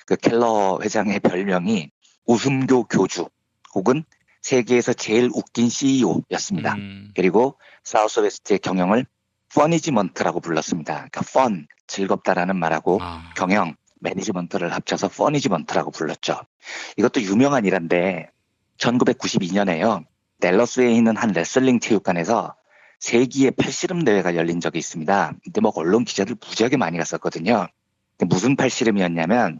그 켈러 회장의 별명이 웃음교 교주 혹은 세계에서 제일 웃긴 CEO였습니다. 그리고 사우스웨스트의 경영을 퍼니지먼트라고 불렀습니다. 그러니까 펀, 즐겁다라는 말하고 경영, 매니지먼트를 합쳐서 퍼니지먼트라고 불렀죠. 이것도 유명한 일인데 1992년에요. 댈러스에 있는 한 레슬링 체육관에서 세기의 팔씨름 대회가 열린 적이 있습니다. 근데 뭐 언론 기자들 무지하게 많이 갔었거든요. 무슨 팔씨름이었냐면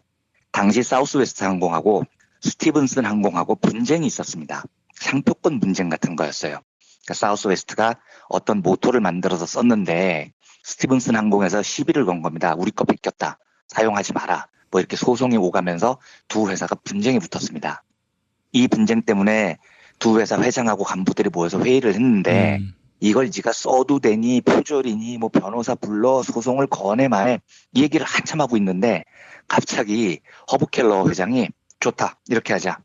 당시 사우스웨스트 항공하고 스티븐슨 항공하고 분쟁이 있었습니다. 상표권 분쟁 같은 거였어요. 그러니까 사우스웨스트가 어떤 모토를 만들어서 썼는데 스티븐슨 항공에서 시비를 건 겁니다. 우리 거 뺏겼다. 사용하지 마라. 뭐 이렇게 소송이 오가면서 두 회사가 분쟁이 붙었습니다. 이 분쟁 때문에 두 회사 회장하고 간부들이 모여서 회의를 했는데 이걸 네가 써도 되니 표절이니 뭐 변호사 불러 소송을 거네 마에 이 얘기를 한참 하고 있는데 갑자기 허브 켈러 회장이 좋다 이렇게 하자.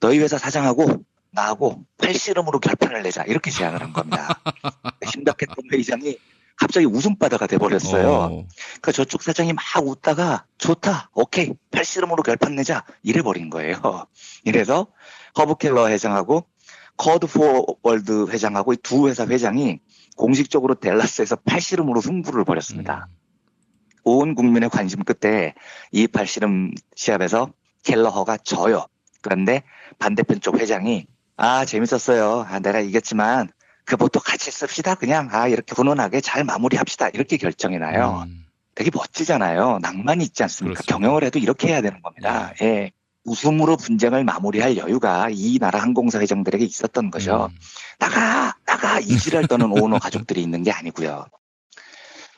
너희 회사 사장하고 나하고 팔씨름으로 결판을 내자 이렇게 제안을 한 겁니다. 심각했던 회장이 갑자기 웃음바다가 돼버렸어요. 그러니까 저쪽 사장이 막 웃다가 좋다 오케이 팔씨름으로 결판 내자 이래버린 거예요. 이래서 허브 켈러 회장하고 커드 포월드 회장하고 이 두 회사 회장이 공식적으로 댈러스에서 팔씨름으로 승부를 벌였습니다. 온 국민의 관심 끝에 이 팔씨름 시합에서 켈러허가 져요. 그런데 반대편 쪽 회장이 재밌었어요. 내가 이겼지만 그 보통 같이 씁시다. 그냥 이렇게 훈훈하게 잘 마무리합시다. 이렇게 결정이 나요. 되게 멋지잖아요. 낭만이 있지 않습니까? 그렇습니다. 경영을 해도 이렇게 해야 되는 겁니다. 예. 웃음으로 분쟁을 마무리할 여유가 이 나라 항공사 회장들에게 있었던 거죠. 나가 이 지랄 떠는 오너 가족들이 있는 게 아니고요.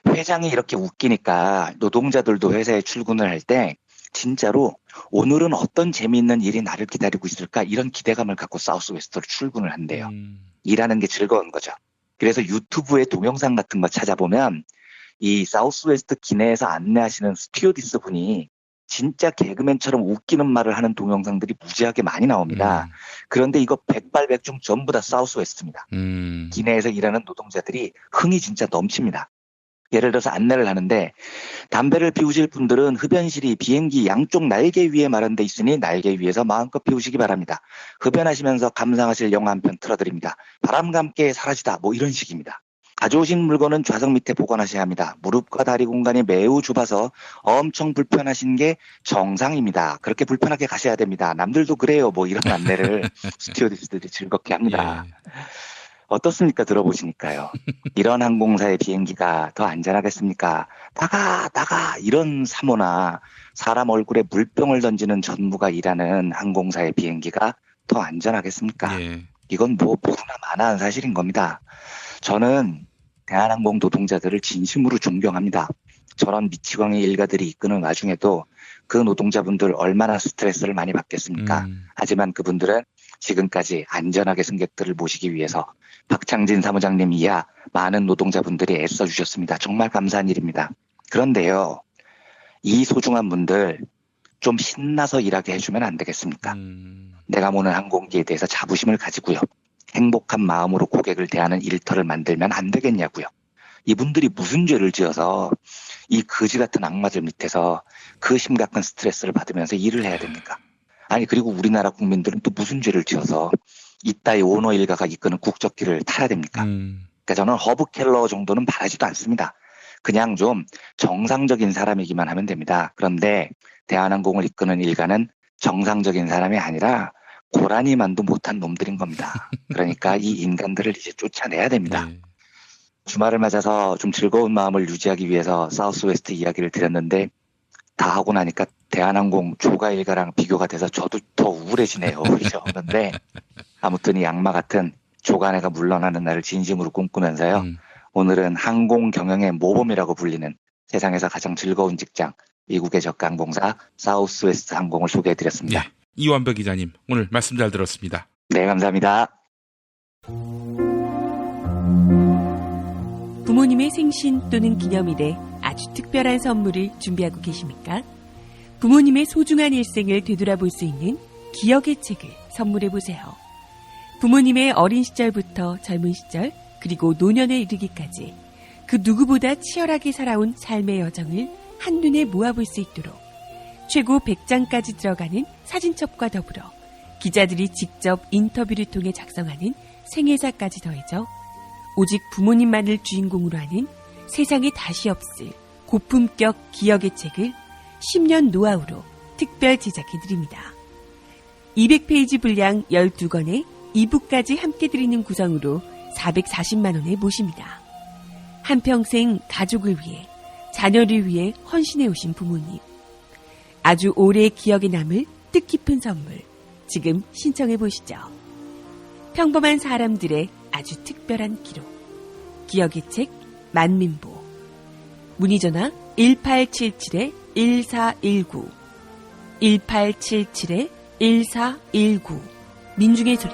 회장이 이렇게 웃기니까 노동자들도 회사에 출근을 할 때 진짜로 오늘은 어떤 재미있는 일이 나를 기다리고 있을까 이런 기대감을 갖고 사우스웨스트로 출근을 한대요. 일하는 게 즐거운 거죠. 그래서 유튜브에 동영상 같은 거 찾아보면 이 사우스웨스트 기내에서 안내하시는 스튜어디스 분이 진짜 개그맨처럼 웃기는 말을 하는 동영상들이 무지하게 많이 나옵니다. 그런데 이거 백발백중 전부 다 사우스웨스트입니다. 기내에서 일하는 노동자들이 흥이 진짜 넘칩니다. 예를 들어서 안내를 하는데 담배를 피우실 분들은 흡연실이 비행기 양쪽 날개 위에 마련돼 있으니 날개 위에서 마음껏 피우시기 바랍니다. 흡연하시면서 감상하실 영화 한 편 틀어드립니다. 바람과 함께 사라지다 뭐 이런 식입니다. 가져오신 물건은 좌석 밑에 보관하셔야 합니다. 무릎과 다리 공간이 매우 좁아서 엄청 불편하신 게 정상입니다. 그렇게 불편하게 가셔야 됩니다. 남들도 그래요. 뭐 이런 안내를 스튜어디스들이 즐겁게 합니다. 어떻습니까? 들어보시니까요. 이런 항공사의 비행기가 더 안전하겠습니까? 나가 이런 사모나 사람 얼굴에 물병을 던지는 전무가 일하는 항공사의 비행기가 더 안전하겠습니까? 이건 뭐 모두나 마나한 사실인 겁니다. 저는 대한항공 노동자들을 진심으로 존경합니다. 저런 미치광이 일가들이 이끄는 와중에도 그 노동자분들 얼마나 스트레스를 많이 받겠습니까? 하지만 그분들은 지금까지 안전하게 승객들을 모시기 위해서 박창진 사무장님 이하 많은 노동자분들이 애써주셨습니다. 정말 감사한 일입니다. 그런데요, 이 소중한 분들 좀 신나서 일하게 해주면 안 되겠습니까? 내가 모는 항공기에 대해서 자부심을 가지고요. 행복한 마음으로 고객을 대하는 일터를 만들면 안 되겠냐고요. 이분들이 무슨 죄를 지어서 이 거지 같은 악마들 밑에서 그 심각한 스트레스를 받으면서 일을 해야 됩니까? 아니 그리고 우리나라 국민들은 또 무슨 죄를 지어서 이따위 오너 일가가 이끄는 국적기를 타야 됩니까? 그러니까 저는 허브 켈러 정도는 바라지도 않습니다. 그냥 좀 정상적인 사람이기만 하면 됩니다. 그런데 대한항공을 이끄는 일가는 정상적인 사람이 아니라 고라니만도 못한 놈들인 겁니다. 그러니까 이 인간들을 이제 쫓아내야 됩니다. 주말을 맞아서 좀 즐거운 마음을 유지하기 위해서 사우스웨스트 이야기를 드렸는데 다 하고 나니까 대한항공 조가 일가랑 비교가 돼서 저도 더 우울해지네요. 그렇죠? 그런데 아무튼 이 악마 같은 조간애가 물러나는 날을 진심으로 꿈꾸면서요. 오늘은 항공 경영의 모범이라고 불리는 세상에서 가장 즐거운 직장 미국의 저가 항공사 사우스웨스트 항공을 소개해드렸습니다. 이완벽 기자님 오늘 말씀 잘 들었습니다. 네, 감사합니다. 부모님의 생신 또는 기념일에 아주 특별한 선물을 준비하고 계십니까? 부모님의 소중한 일생을 되돌아볼 수 있는 기억의 책을 선물해보세요. 부모님의 어린 시절부터 젊은 시절, 그리고 노년에 이르기까지 그 누구보다 치열하게 살아온 삶의 여정을 한눈에 모아볼 수 있도록 최고 100장까지 들어가는 사진첩과 더불어 기자들이 직접 인터뷰를 통해 작성하는 생애사까지 더해져 오직 부모님만을 주인공으로 하는 세상에 다시 없을 고품격 기억의 책을 10년 노하우로 특별 제작해드립니다. 200페이지 분량 12권에 2부까지 함께 드리는 구성으로 440만 원에 모십니다. 한평생 가족을 위해, 자녀를 위해 헌신해 오신 부모님. 아주 오래 기억에 남을 뜻깊은 선물. 지금 신청해 보시죠. 평범한 사람들의 아주 특별한 기록. 기억의 책 만민보. 문의전화 1877-1419 1877-1419 민중의 소리.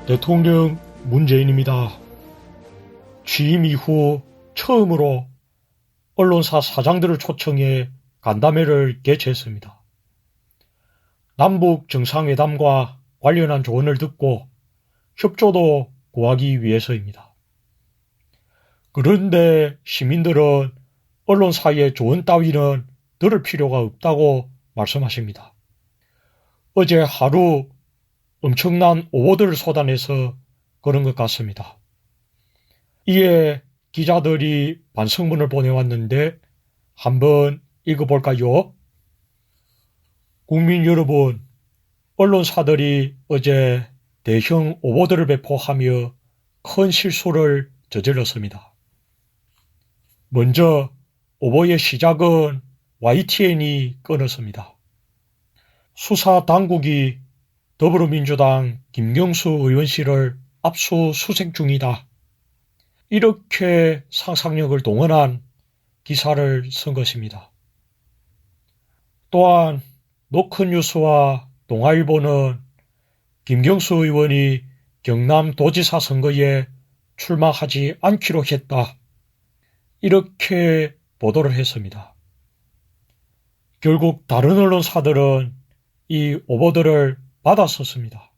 대통령 문재인입니다. 취임 이후 처음으로 언론사 사장들을 초청해 간담회를 개최했습니다. 남북 정상회담과 관련한 조언을 듣고 협조도 구하기 위해서입니다. 그런데 시민들은 언론사의 조언 따위는 들을 필요가 없다고 말씀하십니다. 어제 하루 엄청난 오보들을 쏟아내서 그런 것 같습니다. 이에 기자들이 반성문을 보내왔는데 한번 읽어볼까요? 국민 여러분, 언론사들이 어제 대형 오보들을 배포하며 큰 실수를 저질렀습니다. 먼저 오보의 시작은 YTN이 끊었습니다. 수사 당국이 더불어민주당 김경수 의원실을 압수수색 중이다. 이렇게 상상력을 동원한 기사를 쓴 것입니다. 또한 노컷뉴스와 동아일보는 김경수 의원이 경남도지사 선거에 출마하지 않기로 했다. 이렇게 보도를 했습니다. 결국 다른 언론사들은 이 오보들을 받았었습니다.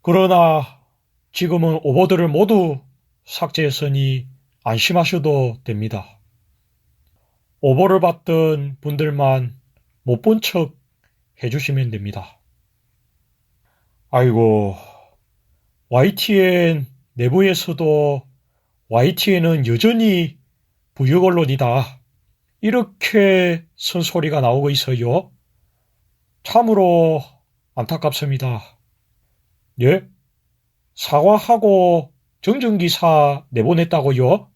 그러나 지금은 오보들을 모두 삭제했으니 안심하셔도 됩니다. 오보를 받던 분들만 못 본 척 해주시면 됩니다. 아이고, YTN 내부에서도 YTN은 여전히 부역 언론이다. 이렇게 쓴소리가 나오고 있어요. 참으로 안타깝습니다. 예? 사과하고 정정기사 내보냈다고요?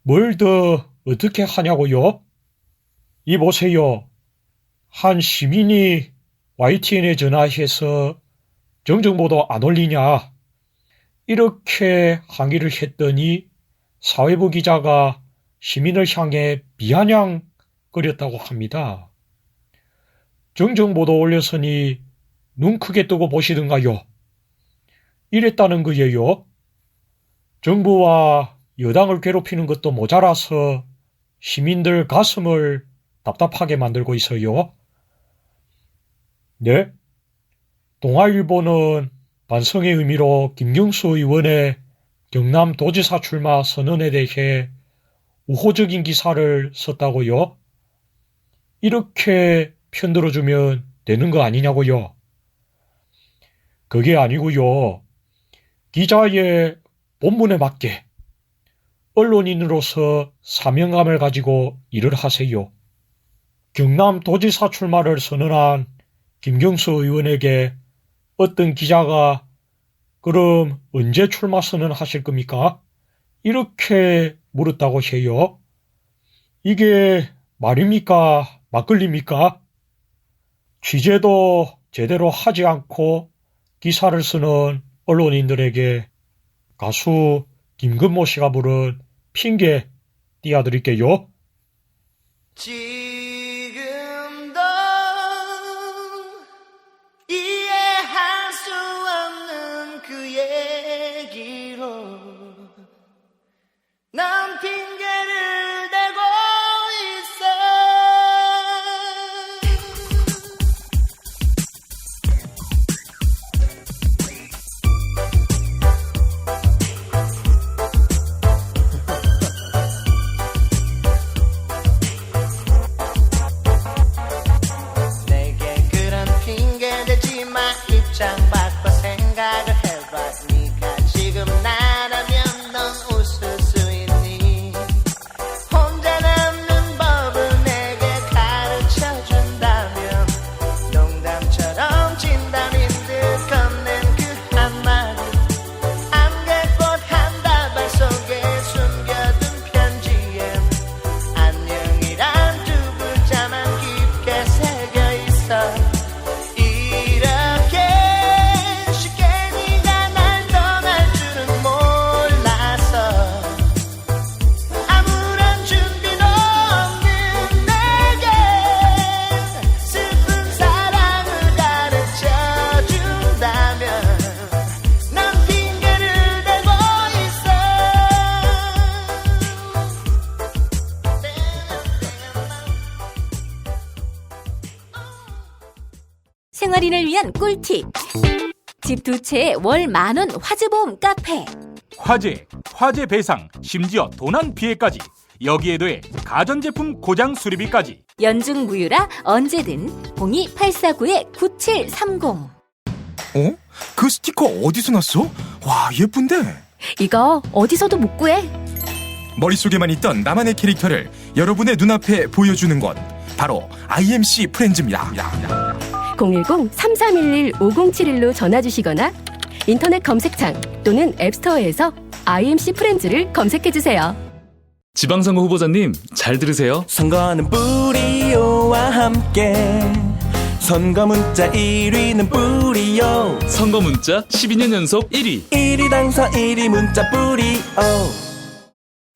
뭘 더 어떻게 하냐고요? 이 보세요. 한 시민이 YTN에 전화해서 정정보도 안 올리냐? 이렇게 항의를 했더니 사회부 기자가 시민을 향해 비아냥거렸다고 합니다. 정정보도 올렸으니 눈 크게 뜨고 보시든가요. 이랬다는 거예요. 정부와 여당을 괴롭히는 것도 모자라서 시민들 가슴을 답답하게 만들고 있어요. 네? 동아일보는 반성의 의미로 김경수 의원의 경남도지사 출마 선언에 대해 우호적인 기사를 썼다고요? 이렇게 편들어주면 되는 거 아니냐고요? 그게 아니고요. 기자의 본분에 맞게 언론인으로서 사명감을 가지고 일을 하세요. 경남도지사 출마를 선언한 김경수 의원에게 어떤 기자가 그럼 언제 출마 선언하실 겁니까? 이렇게 물었다고 해요. 이게 말입니까? 막걸리입니까? 취재도 제대로 하지 않고 기사를 쓰는 언론인들에게 가수 김근모 씨가 부른 핑계 띄워드릴게요. 지금도 이해할 수 없는 그 얘기로 난 핑계를 대고 있어. 입장 바꿔 생각을 해봐. 네가 지금 나라면 넌 웃을 수 있니? 혼자 남는 법을 내게 가르쳐준다면 농담처럼 진담인 듯 건넨 그 한마디 안개꽃 한 다발 속에 숨겨둔 편지엔 안녕이란 두 글자만 깊게 새겨있어. 생활인을 위한 꿀팁. 집 두 채에 월 10,000원 화재보험 카페. 화재 배상, 심지어 도난 피해까지. 여기에 더해 가전제품 고장 수리비까지. 연중 무휴라 언제든 02849-9730. 어? 그 스티커 어디서 났어? 와, 예쁜데? 이거 어디서도 못 구해. 머릿속에만 있던 나만의 캐릭터를 여러분의 눈앞에 보여주는 것. 바로 IMC 프렌즈입니다. 010-3311-5071로 전화주시거나 인터넷 검색창 또는 앱스토어에서 IMC 프렌즈를 검색해주세요. 지방선거 후보자님, 잘 들으세요. 선거는 뿌리오와 함께 선거 문자 1위는 뿌리오. 선거 문자 12년 연속 1위. 1위 당선 1위 문자 뿌리오.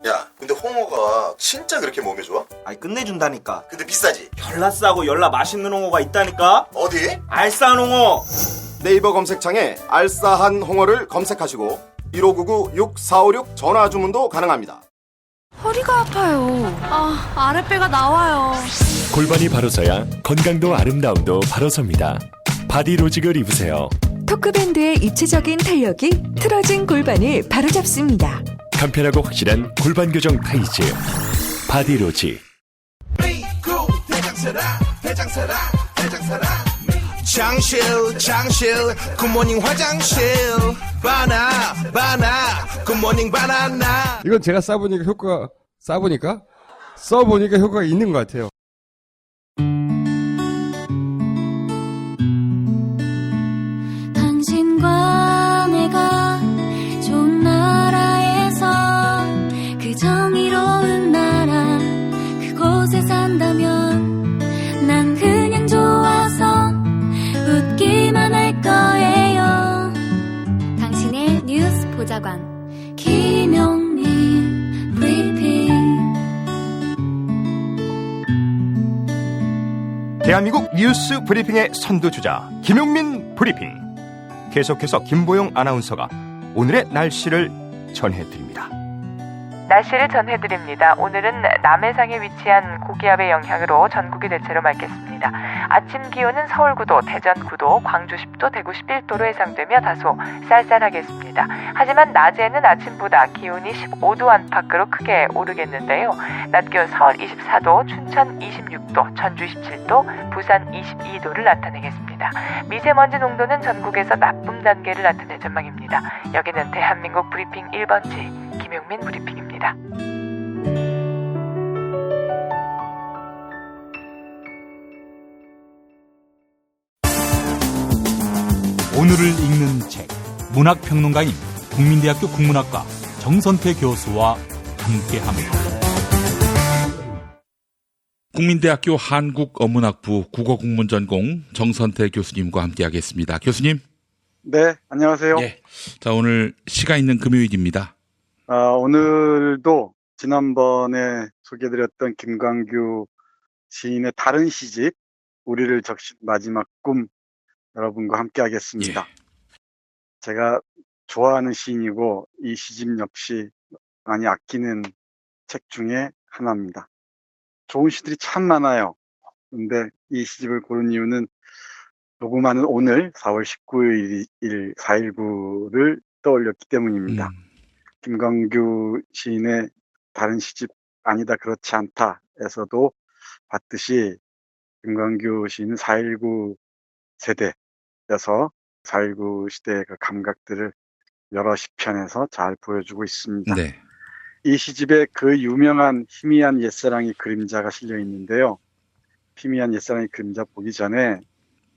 야, 근데 홍어가 진짜 그렇게 몸에 좋아? 아니, 끝내준다니까. 근데 비싸지? 열나 싸고 열나 맛있는 홍어가 있다니까. 어디? 알싸한 홍어. 네이버 검색창에 알싸한 홍어를 검색하시고 1599-6456 전화 주문도 가능합니다. 허리가 아파요. 아랫배가 나와요. 골반이 바로 서야 건강도 아름다움도 바로 섭니다. 바디로직을 입으세요. 토크밴드의 입체적인 탄력이 틀어진 골반을 바로잡습니다. 간편하고 확실한 골반 교정 타이즈 바디로직. 장실 굿모닝 화장실 바나 굿모닝 바나나. 이건 제가 써보니까 효과가 있는 것 같아요. 당신과 내가 좋은 나라에서 그 정의로운 나라 그곳에 산다면 난 그냥 좋아서 웃기만 할 거예요. 당신의 뉴스 보좌관 김용민 브리핑. 대한민국 뉴스 브리핑의 선두주자 김용민 브리핑. 계속해서 김보영 아나운서가 오늘의 날씨를 전해드립니다. 날씨를 전해드립니다. 오늘은 남해상에 위치한 고기압의 영향으로 전국이 대체로 맑겠습니다. 아침 기온은 서울 9도, 대전 9도, 광주 10도, 대구 11도로 예상되며 다소 쌀쌀하겠습니다. 하지만 낮에는 아침보다 기온이 15도 안팎으로 크게 오르겠는데요. 낮 기온 서울 24도, 춘천 26도, 전주 27도, 부산 22도를 나타내겠습니다. 미세먼지 농도는 전국에서 나쁨 단계를 나타낼 전망입니다. 여기는 대한민국 브리핑 1번지 김용민 브리핑입니다. 오늘을 읽는 책, 문학평론가인 국민대학교 국문학과 정선태 교수와 함께합니다. 국민대학교 한국어문학부 국어국문전공 정선태 교수님과 함께하겠습니다. 교수님. 네, 안녕하세요. 예. 자, 오늘 시가 있는 금요일입니다. 오늘도 지난번에 소개해드렸던 김광규 시인의 다른 시집 우리를 적신 마지막 꿈 여러분과 함께하겠습니다. 예. 제가 좋아하는 시인이고 이 시집 역시 많이 아끼는 책 중에 하나입니다. 좋은 시들이 참 많아요. 근데 이 시집을 고른 이유는 녹음하는 오늘 4월 19일 4.19를 떠올렸기 때문입니다. 김광규 시인의 다른 시집 아니다 그렇지 않다에서도 봤듯이 김광규 시인은 4.19 세대여서 4.19 시대의 그 감각들을 여러 시편에서 잘 보여주고 있습니다. 네. 이 시집에 그 유명한 희미한 옛사랑의 그림자가 실려 있는데요. 희미한 옛사랑의 그림자 보기 전에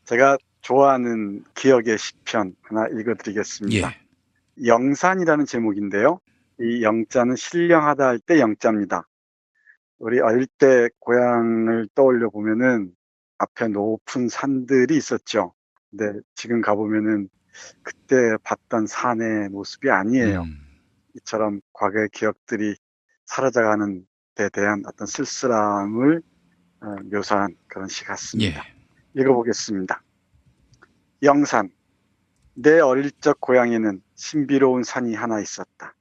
제가 좋아하는 기억의 시편 하나 읽어드리겠습니다. 예. 영산이라는 제목인데요. 이 영자는 신령하다 할 때 영자입니다. 우리 어릴 때 고향을 떠올려 보면은 앞에 높은 산들이 있었죠. 근데 지금 가보면은 그때 봤던 산의 모습이 아니에요. 이처럼 과거의 기억들이 사라져가는 데 대한 어떤 쓸쓸함을 묘사한 그런 시 같습니다. 예. 읽어보겠습니다. 영산, 내 어릴 적 고향에는 신비로운 산이 하나 있었다.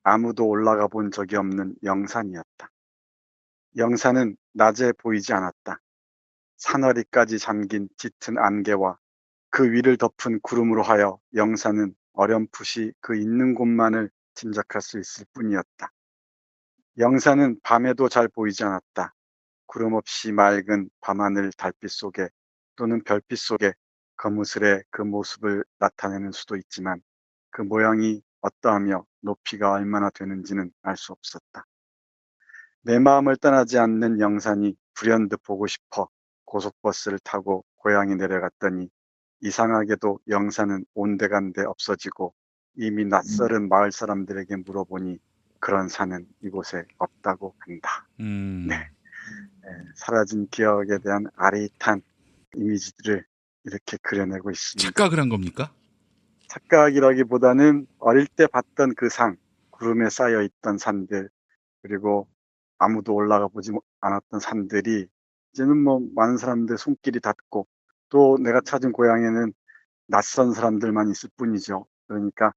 아무도 올라가 본 적이 없는 영산이었다. 영산은 낮에 보이지 않았다. 산허리까지 잠긴 짙은 안개와 그 위를 덮은 구름으로 하여 영산은 어렴풋이 그 있는 곳만을 짐작할 수 있을 뿐이었다. 영산은 밤에도 잘 보이지 않았다. 구름 없이 맑은 밤하늘 달빛 속에 또는 별빛 속에 거무스레 그 모습을 나타내는 수도 있지만 그 모양이 어떠하며 높이가 얼마나 되는지는 알 수 없었다. 내 마음을 떠나지 않는 영산이 불현듯 보고 싶어 고속버스를 타고 고향에 내려갔더니 이상하게도 영산은 온데간데 없어지고 이미 낯설은 마을 사람들에게 물어보니 그런 산은 이곳에 없다고 한다. 네. 사라진 기억에 대한 아릿한 이미지들을 이렇게 그려내고 있습니다. 착각을 한 겁니까? 착각이라기보다는 어릴 때 봤던 그 산, 구름에 쌓여 있던 산들, 그리고 아무도 올라가 보지 않았던 산들이 이제는 뭐 많은 사람들 손길이 닿고 또 내가 찾은 고향에는 낯선 사람들만 있을 뿐이죠. 그러니까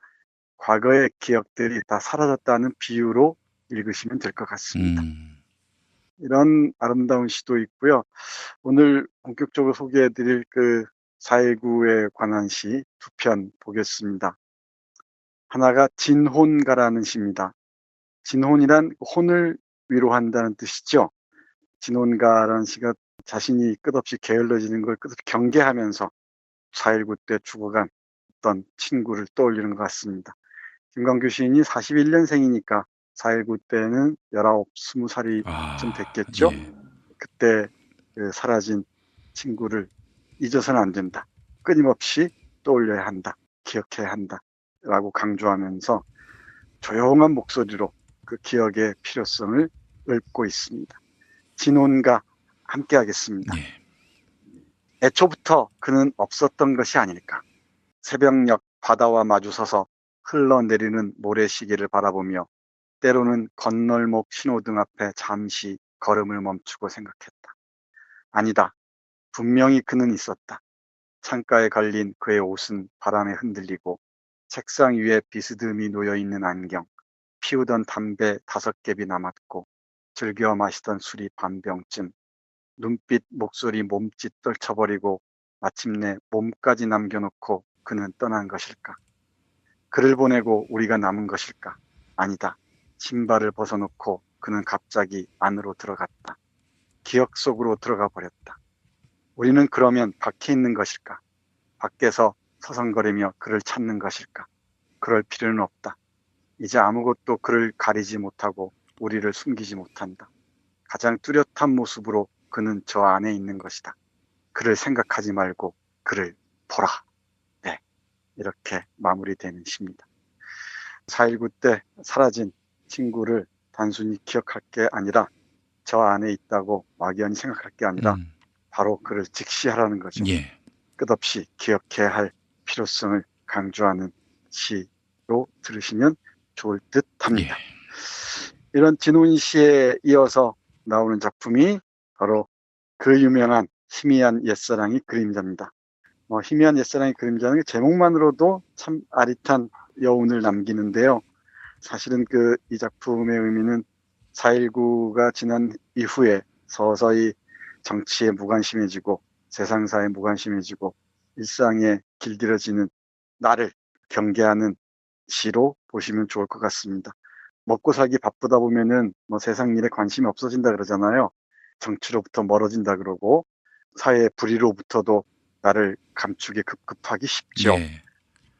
과거의 기억들이 다 사라졌다는 비유로 읽으시면 될 것 같습니다. 이런 아름다운 시도 있고요. 오늘 본격적으로 소개해드릴 그 4.19에 관한 시 두 편 보겠습니다. 하나가 진혼가라는 시입니다. 진혼이란 혼을 위로한다는 뜻이죠. 진혼가라는 시가 자신이 끝없이 게을러지는 걸 끝없이 경계하면서 4.19 때 죽어간 어떤 친구를 떠올리는 것 같습니다. 김광규 시인이 41년생이니까 4.19 때는 19, 20살이쯤 됐겠죠. 예. 그때 그 사라진 친구를 잊어서는 안 된다. 끊임없이 떠올려야 한다. 기억해야 한다. 라고 강조하면서 조용한 목소리로 그 기억의 필요성을 읊고 있습니다. 진혼과 함께 하겠습니다. 애초부터 그는 없었던 것이 아닐까. 새벽녘 바다와 마주서서 흘러내리는 모래시계를 바라보며 때로는 건널목 신호등 앞에 잠시 걸음을 멈추고 생각했다. 아니다. 분명히 그는 있었다. 창가에 걸린 그의 옷은 바람에 흔들리고 책상 위에 비스듬히 놓여있는 안경, 피우던 담배 5갭이 남았고 즐겨 마시던 술이 반병쯤, 눈빛, 목소리, 몸짓 떨쳐버리고 마침내 몸까지 남겨놓고 그는 떠난 것일까? 그를 보내고 우리가 남은 것일까? 아니다. 신발을 벗어놓고 그는 갑자기 안으로 들어갔다. 기억 속으로 들어가 버렸다. 우리는 그러면 밖에 있는 것일까? 밖에서 서성거리며 그를 찾는 것일까? 그럴 필요는 없다. 이제 아무것도 그를 가리지 못하고 우리를 숨기지 못한다. 가장 뚜렷한 모습으로 그는 저 안에 있는 것이다. 그를 생각하지 말고 그를 보라. 네, 이렇게 마무리되는 시입니다. 4.19 때 사라진 친구를 단순히 기억할 게 아니라 저 안에 있다고 막연히 생각할 게 아니라 바로 그를 직시하라는 거죠. 예. 끝없이 기억해야 할 필요성을 강조하는 시로 들으시면 좋을 듯 합니다. 이런 진훈 시에 이어서 나오는 작품이 바로 그 유명한 희미한 옛사랑의 그림자입니다. 희미한 옛사랑의 그림자는 제목만으로도 참 아릿한 여운을 남기는데요. 사실은 이 작품의 의미는 4.19가 지난 이후에 서서히 정치에 무관심해지고 세상사에 무관심해지고 일상에 길들여지는 나를 경계하는 시로 보시면 좋을 것 같습니다. 먹고 살기 바쁘다 보면은 세상 일에 관심이 없어진다 그러잖아요. 정치로부터 멀어진다 그러고 사회의 불의로부터도 나를 감추기 급급하기 쉽죠. 예.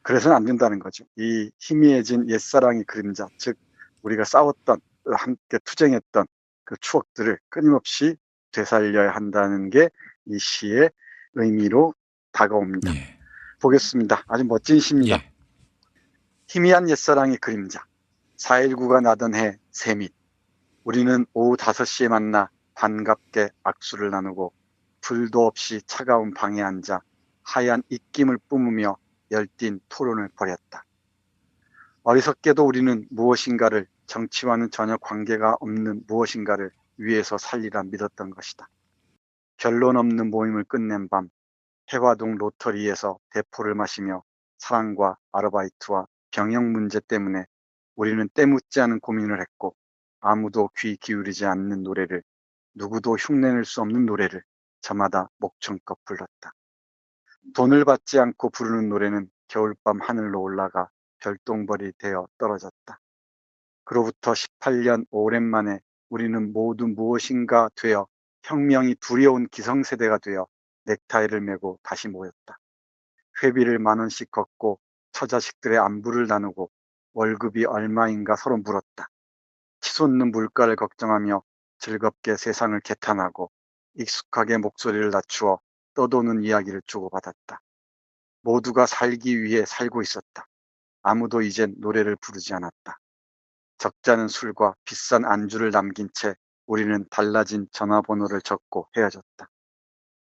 그래서는 안 된다는 거죠. 이 희미해진 옛사랑의 그림자, 즉 우리가 싸웠던 함께 투쟁했던 그 추억들을 끊임없이 되살려야 한다는 게 이 시의 의미로 다가옵니다. 보겠습니다. 아주 멋진 시입니다. 희미한 옛사랑의 그림자, 4.19가 나던 해 새밑, 우리는 오후 5시에 만나 반갑게 악수를 나누고 불도 없이 차가운 방에 앉아 하얀 입김을 뿜으며 열띤 토론을 벌였다. 어리석게도 우리는 무엇인가를, 정치와는 전혀 관계가 없는 무엇인가를 위해서 살리라 믿었던 것이다. 결론 없는 모임을 끝낸 밤, 해화동 로터리에서 대포를 마시며 사랑과 아르바이트와 병역 문제 때문에 우리는 때묻지 않은 고민을 했고, 아무도 귀 기울이지 않는 노래를, 누구도 흉내낼 수 없는 노래를 저마다 목청껏 불렀다. 돈을 받지 않고 부르는 노래는 겨울밤 하늘로 올라가 별똥벌이 되어 떨어졌다. 그로부터 18년 오랜만에 우리는 모두 무엇인가 되어 혁명이 두려운 기성세대가 되어 넥타이를 메고 다시 모였다. 회비를 10,000원씩 걷고 처자식들의 안부를 나누고 월급이 얼마인가 서로 물었다. 치솟는 물가를 걱정하며 즐겁게 세상을 개탄하고 익숙하게 목소리를 낮추어 떠도는 이야기를 주고받았다. 모두가 살기 위해 살고 있었다. 아무도 이젠 노래를 부르지 않았다. 적잖은 술과 비싼 안주를 남긴 채 우리는 달라진 전화번호를 적고 헤어졌다.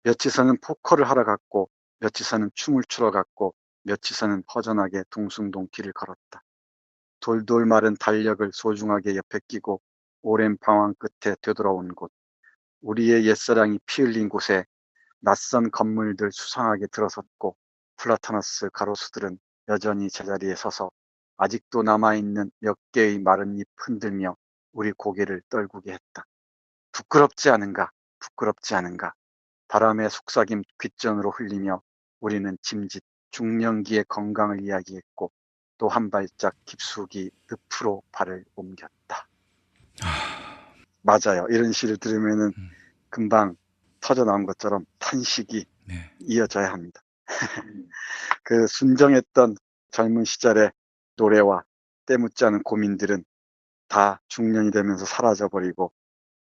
며치서는 포커를 하러 갔고, 며치서는 춤을 추러 갔고, 며치서는 허전하게 동숭동 길을 걸었다. 돌돌 마른 달력을 소중하게 옆에 끼고 오랜 방황 끝에 되돌아온 곳, 우리의 옛사랑이 피 흘린 곳에 낯선 건물들 수상하게 들어섰고, 플라타너스 가로수들은 여전히 제자리에 서서 아직도 남아있는 몇 개의 마른 잎 흔들며 우리 고개를 떨구게 했다. 부끄럽지 않은가, 부끄럽지 않은가. 바람에 속삭임 귓전으로 흘리며 우리는 짐짓 중년기의 건강을 이야기했고, 또 한 발짝 깊숙이 늪으로 발을 옮겼다. 맞아요. 이런 시를 들으면은 금방 터져 나온 것처럼 탄식이 이어져야 합니다. 그 순정했던 젊은 시절의 노래와 때묻지 않은 고민들은 다 중년이 되면서 사라져버리고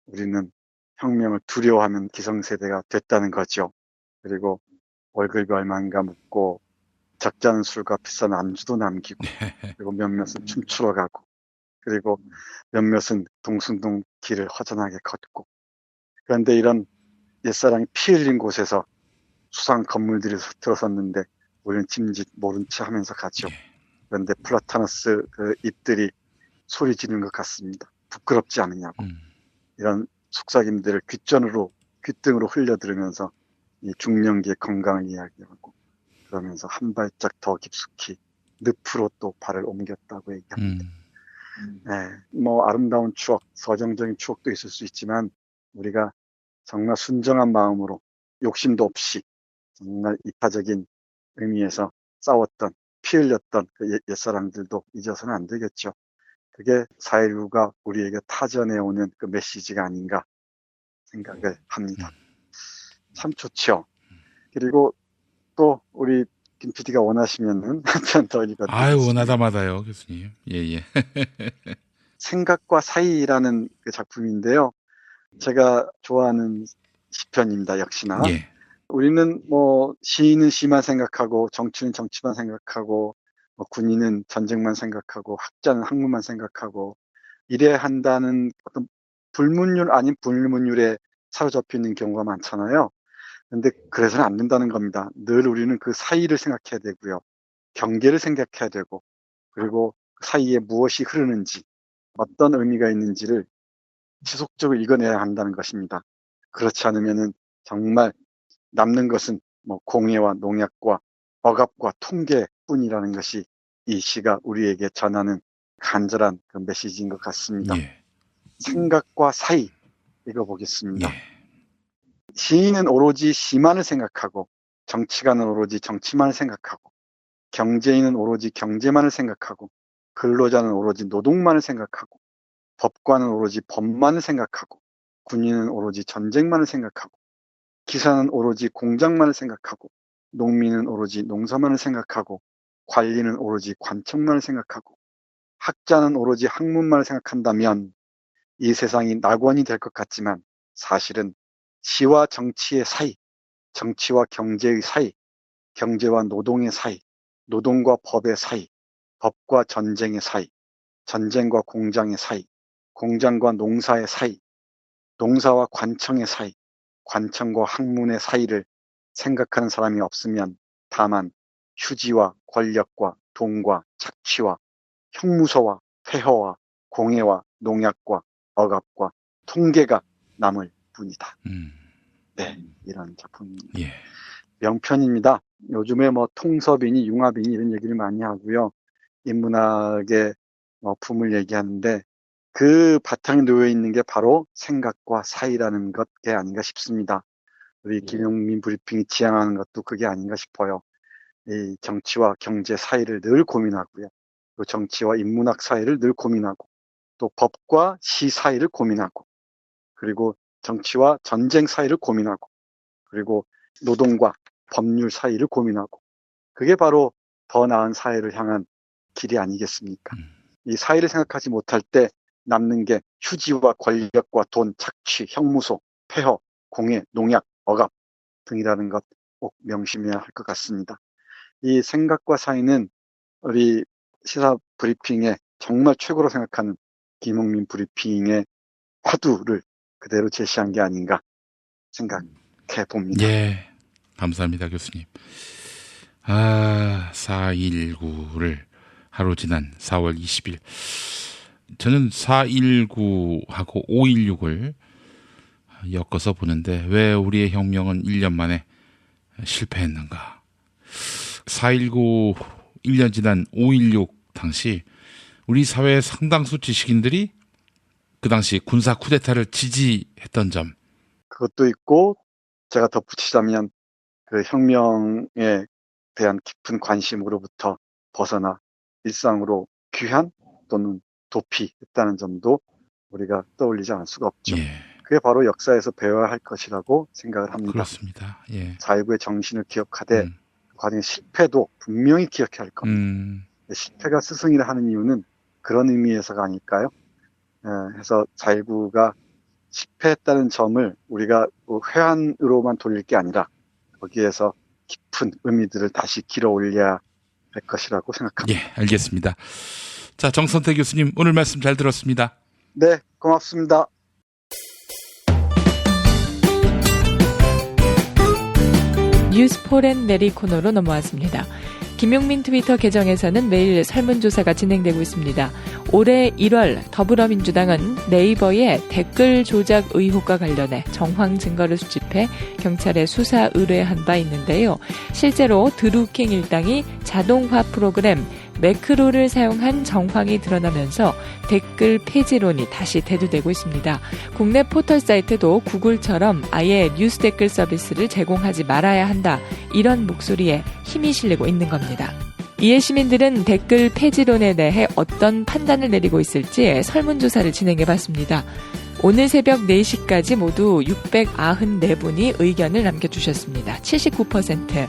우리는 혁명을 두려워하는 기성세대가 됐다는 거죠. 그리고 월급이 얼마인가 묻고 적잖은 술과 비싼 안주도 남기고, 그리고 몇몇은 춤추러 가고, 그리고 몇몇은 동숭동 길을 허전하게 걷고. 그런데 이런 옛사랑이 피 흘린 곳에서 수상 건물들이 들어섰는데 우리는 짐짓 모른 체 하면서 가죠. 그런데 플라타너스 그 잎들이 소리 지르는 것 같습니다. 부끄럽지 않으냐고. 이런 속삭임들을 귓등으로 흘려 들으면서 이 중년기의 건강을 이야기하고, 그러면서 한 발짝 더 깊숙이 늪으로 또 발을 옮겼다고 얘기합니다. 네, 아름다운 추억, 서정적인 추억도 있을 수 있지만 우리가 정말 순정한 마음으로 욕심도 없이 정말 이타적인 의미에서 싸웠던, 피 흘렸던 그 옛사랑들도 잊어서는 안 되겠죠. 그게 4.19가 우리에게 타전해오는 그 메시지가 아닌가 생각을 합니다. 참 좋죠. 그리고 또 우리 김 PD가 원하시면은 한 편 더 읽어드리겠습니다. 아유, 원하다마다요, 교수님. 예. 생각과 사이라는 그 작품인데요. 제가 좋아하는 시편입니다. 역시나. 우리는 시인은 시만 생각하고, 정치는 정치만 생각하고, 군인은 전쟁만 생각하고, 학자는 학문만 생각하고, 이래야 한다는 어떤 불문율 아닌 불문율에 사로잡혀 있는 경우가 많잖아요. 근데 그래서는 안 된다는 겁니다. 늘 우리는 그 사이를 생각해야 되고요. 경계를 생각해야 되고, 그리고 그 사이에 무엇이 흐르는지, 어떤 의미가 있는지를 지속적으로 읽어내야 한다는 것입니다. 그렇지 않으면은 정말 남는 것은 뭐 공예와 농약과 억압과 통계뿐이라는 것이 이 시가 우리에게 전하는 간절한 그 메시지인 것 같습니다. 생각과 사이 읽어보겠습니다. 시인은 오로지 시만을 생각하고, 정치가는 오로지 정치만을 생각하고, 경제인은 오로지 경제만을 생각하고, 근로자는 오로지 노동만을 생각하고, 법관은 오로지 법만을 생각하고, 군인은 오로지 전쟁만을 생각하고, 기사는 오로지 공장만을 생각하고, 농민은 오로지 농사만을 생각하고, 관리는 오로지 관청만을 생각하고, 학자는 오로지 학문만을 생각한다면 이 세상이 낙원이 될 것 같지만 사실은 시와 정치의 사이, 정치와 경제의 사이, 경제와 노동의 사이, 노동과 법의 사이, 법과 전쟁의 사이, 전쟁과 공장의 사이, 공장과 농사의 사이, 농사와 관청의 사이, 관청과 학문의 사이를 생각하는 사람이 없으면 다만 휴지와 권력과 돈과 착취와 형무소와 폐허와 공해와 농약과 억압과 통계가 남을 뿐이다. 네, 이런 작품입니다. 명편입니다. 요즘에 뭐 통섭이니 융합이니 이런 얘기를 많이 하고요. 인문학의 품을 얘기하는데 그 바탕에 놓여 있는 게 바로 생각과 사이라는 것이 아닌가 싶습니다. 우리 김용민 브리핑이 지향하는 것도 그게 아닌가 싶어요. 이 정치와 경제 사이를 늘 고민하고요. 또 정치와 인문학 사이를 늘 고민하고, 또 법과 시 사이를 고민하고, 그리고 정치와 전쟁 사이를 고민하고, 그리고 노동과 법률 사이를 고민하고, 그게 바로 더 나은 사회를 향한 길이 아니겠습니까? 이 사이를 생각하지 못할 때 남는 게 휴지와 권력과 돈, 착취, 형무소, 폐허, 공해, 농약, 억압 등이라는 것 꼭 명심해야 할 것 같습니다. 이 생각과 사이는 우리 시사 브리핑에 정말 최고로 생각하는 김용민 브리핑의 화두를 그대로 제시한 게 아닌가 생각해 봅니다. 예, 감사합니다, 교수님. 4.19를 하루 지난 4월 20일. 저는 4.19하고 5.16을 엮어서 보는데 왜 우리의 혁명은 1년 만에 실패했는가. 4.19 1년 지난 5.16 당시 우리 사회의 상당수 지식인들이 그 당시 군사 쿠데타를 지지했던 점. 그것도 있고 제가 덧붙이자면 그 혁명에 대한 깊은 관심으로부터 벗어나 일상으로 귀환 또는 도피했다는 점도 우리가 떠올리지 않을 수가 없죠. 그게 바로 역사에서 배워야 할 것이라고 생각을 합니다. 그렇습니다. 4.19의 정신을 기억하되 과정의 실패도 분명히 기억해야 할 겁니다. 실패가 스승이라 하는 이유는 그런 의미에서가 아닐까요? 해서 4.19가 실패했다는 점을 우리가 회한으로만 돌릴 게 아니라 거기에서 깊은 의미들을 다시 길어 올려야 할 것이라고 생각합니다. 예, 알겠습니다. 자, 정선태 교수님 오늘 말씀 잘 들었습니다. 네, 고맙습니다. 뉴스폴 앤 메리 코너로 넘어왔습니다. 김용민 트위터 계정에서는 매일 설문조사가 진행되고 있습니다. 올해 1월 더불어민주당은 네이버의 댓글 조작 의혹과 관련해 정황 증거를 수집해 경찰에 수사 의뢰한 바 있는데요. 실제로 드루킹 일당이 자동화 프로그램 매크로를 사용한 정황이 드러나면서 댓글 폐지론이 다시 대두되고 있습니다. 국내 포털 사이트도 구글처럼 아예 뉴스 댓글 서비스를 제공하지 말아야 한다. 이런 목소리에 힘이 실리고 있는 겁니다. 이에 시민들은 댓글 폐지론에 대해 어떤 판단을 내리고 있을지 설문조사를 진행해봤습니다. 오늘 새벽 4시까지 모두 694분이 의견을 남겨주셨습니다. 79%.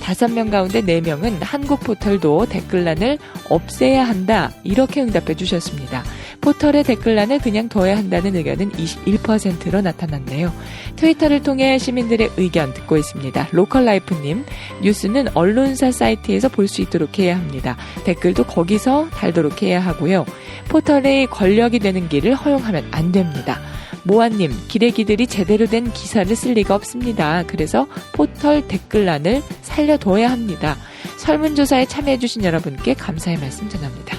5명 가운데 4명은 한국 포털도 댓글란을 없애야 한다. 이렇게 응답해 주셨습니다. 포털의 댓글란을 그냥 둬야 한다는 의견은 21%로 나타났네요. 트위터를 통해 시민들의 의견 듣고 있습니다. 로컬라이프님, 뉴스는 언론사 사이트에서 볼 수 있도록 해야 합니다. 댓글도 거기서 달도록 해야 하고요. 포털의 권력이 되는 길을 허용하면 안 됩니다. 모아님, 기레기들이 제대로 된 기사를 쓸 리가 없습니다. 그래서 포털 댓글란을 살려둬야 합니다. 설문조사에 참여해주신 여러분께 감사의 말씀 전합니다.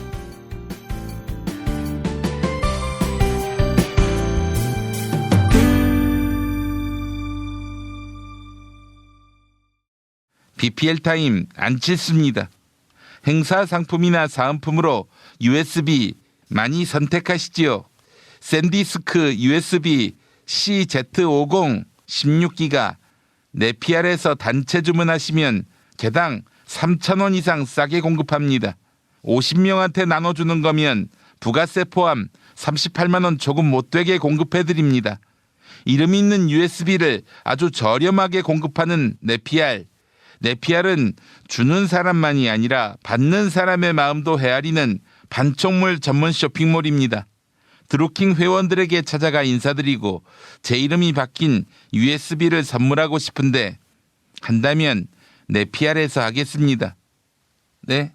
BPL 타임 안치수입니다. 행사 상품이나 사은품으로 USB 많이 선택하시지요. 샌디스크 USB CZ50 16기가 네피알에서 단체 주문하시면 개당 3,000원 이상 싸게 공급합니다. 50명한테 나눠주는 거면 부가세 포함 38만 원 조금 못되게 공급해드립니다. 이름 있는 USB를 아주 저렴하게 공급하는 네피알. 네피알은 주는 사람만이 아니라 받는 사람의 마음도 헤아리는 반쪽물 전문 쇼핑몰입니다. 드루킹 회원들에게 찾아가 인사드리고 제 이름이 바뀐 USB를 선물하고 싶은데 한다면 네피알에서 하겠습니다. 네?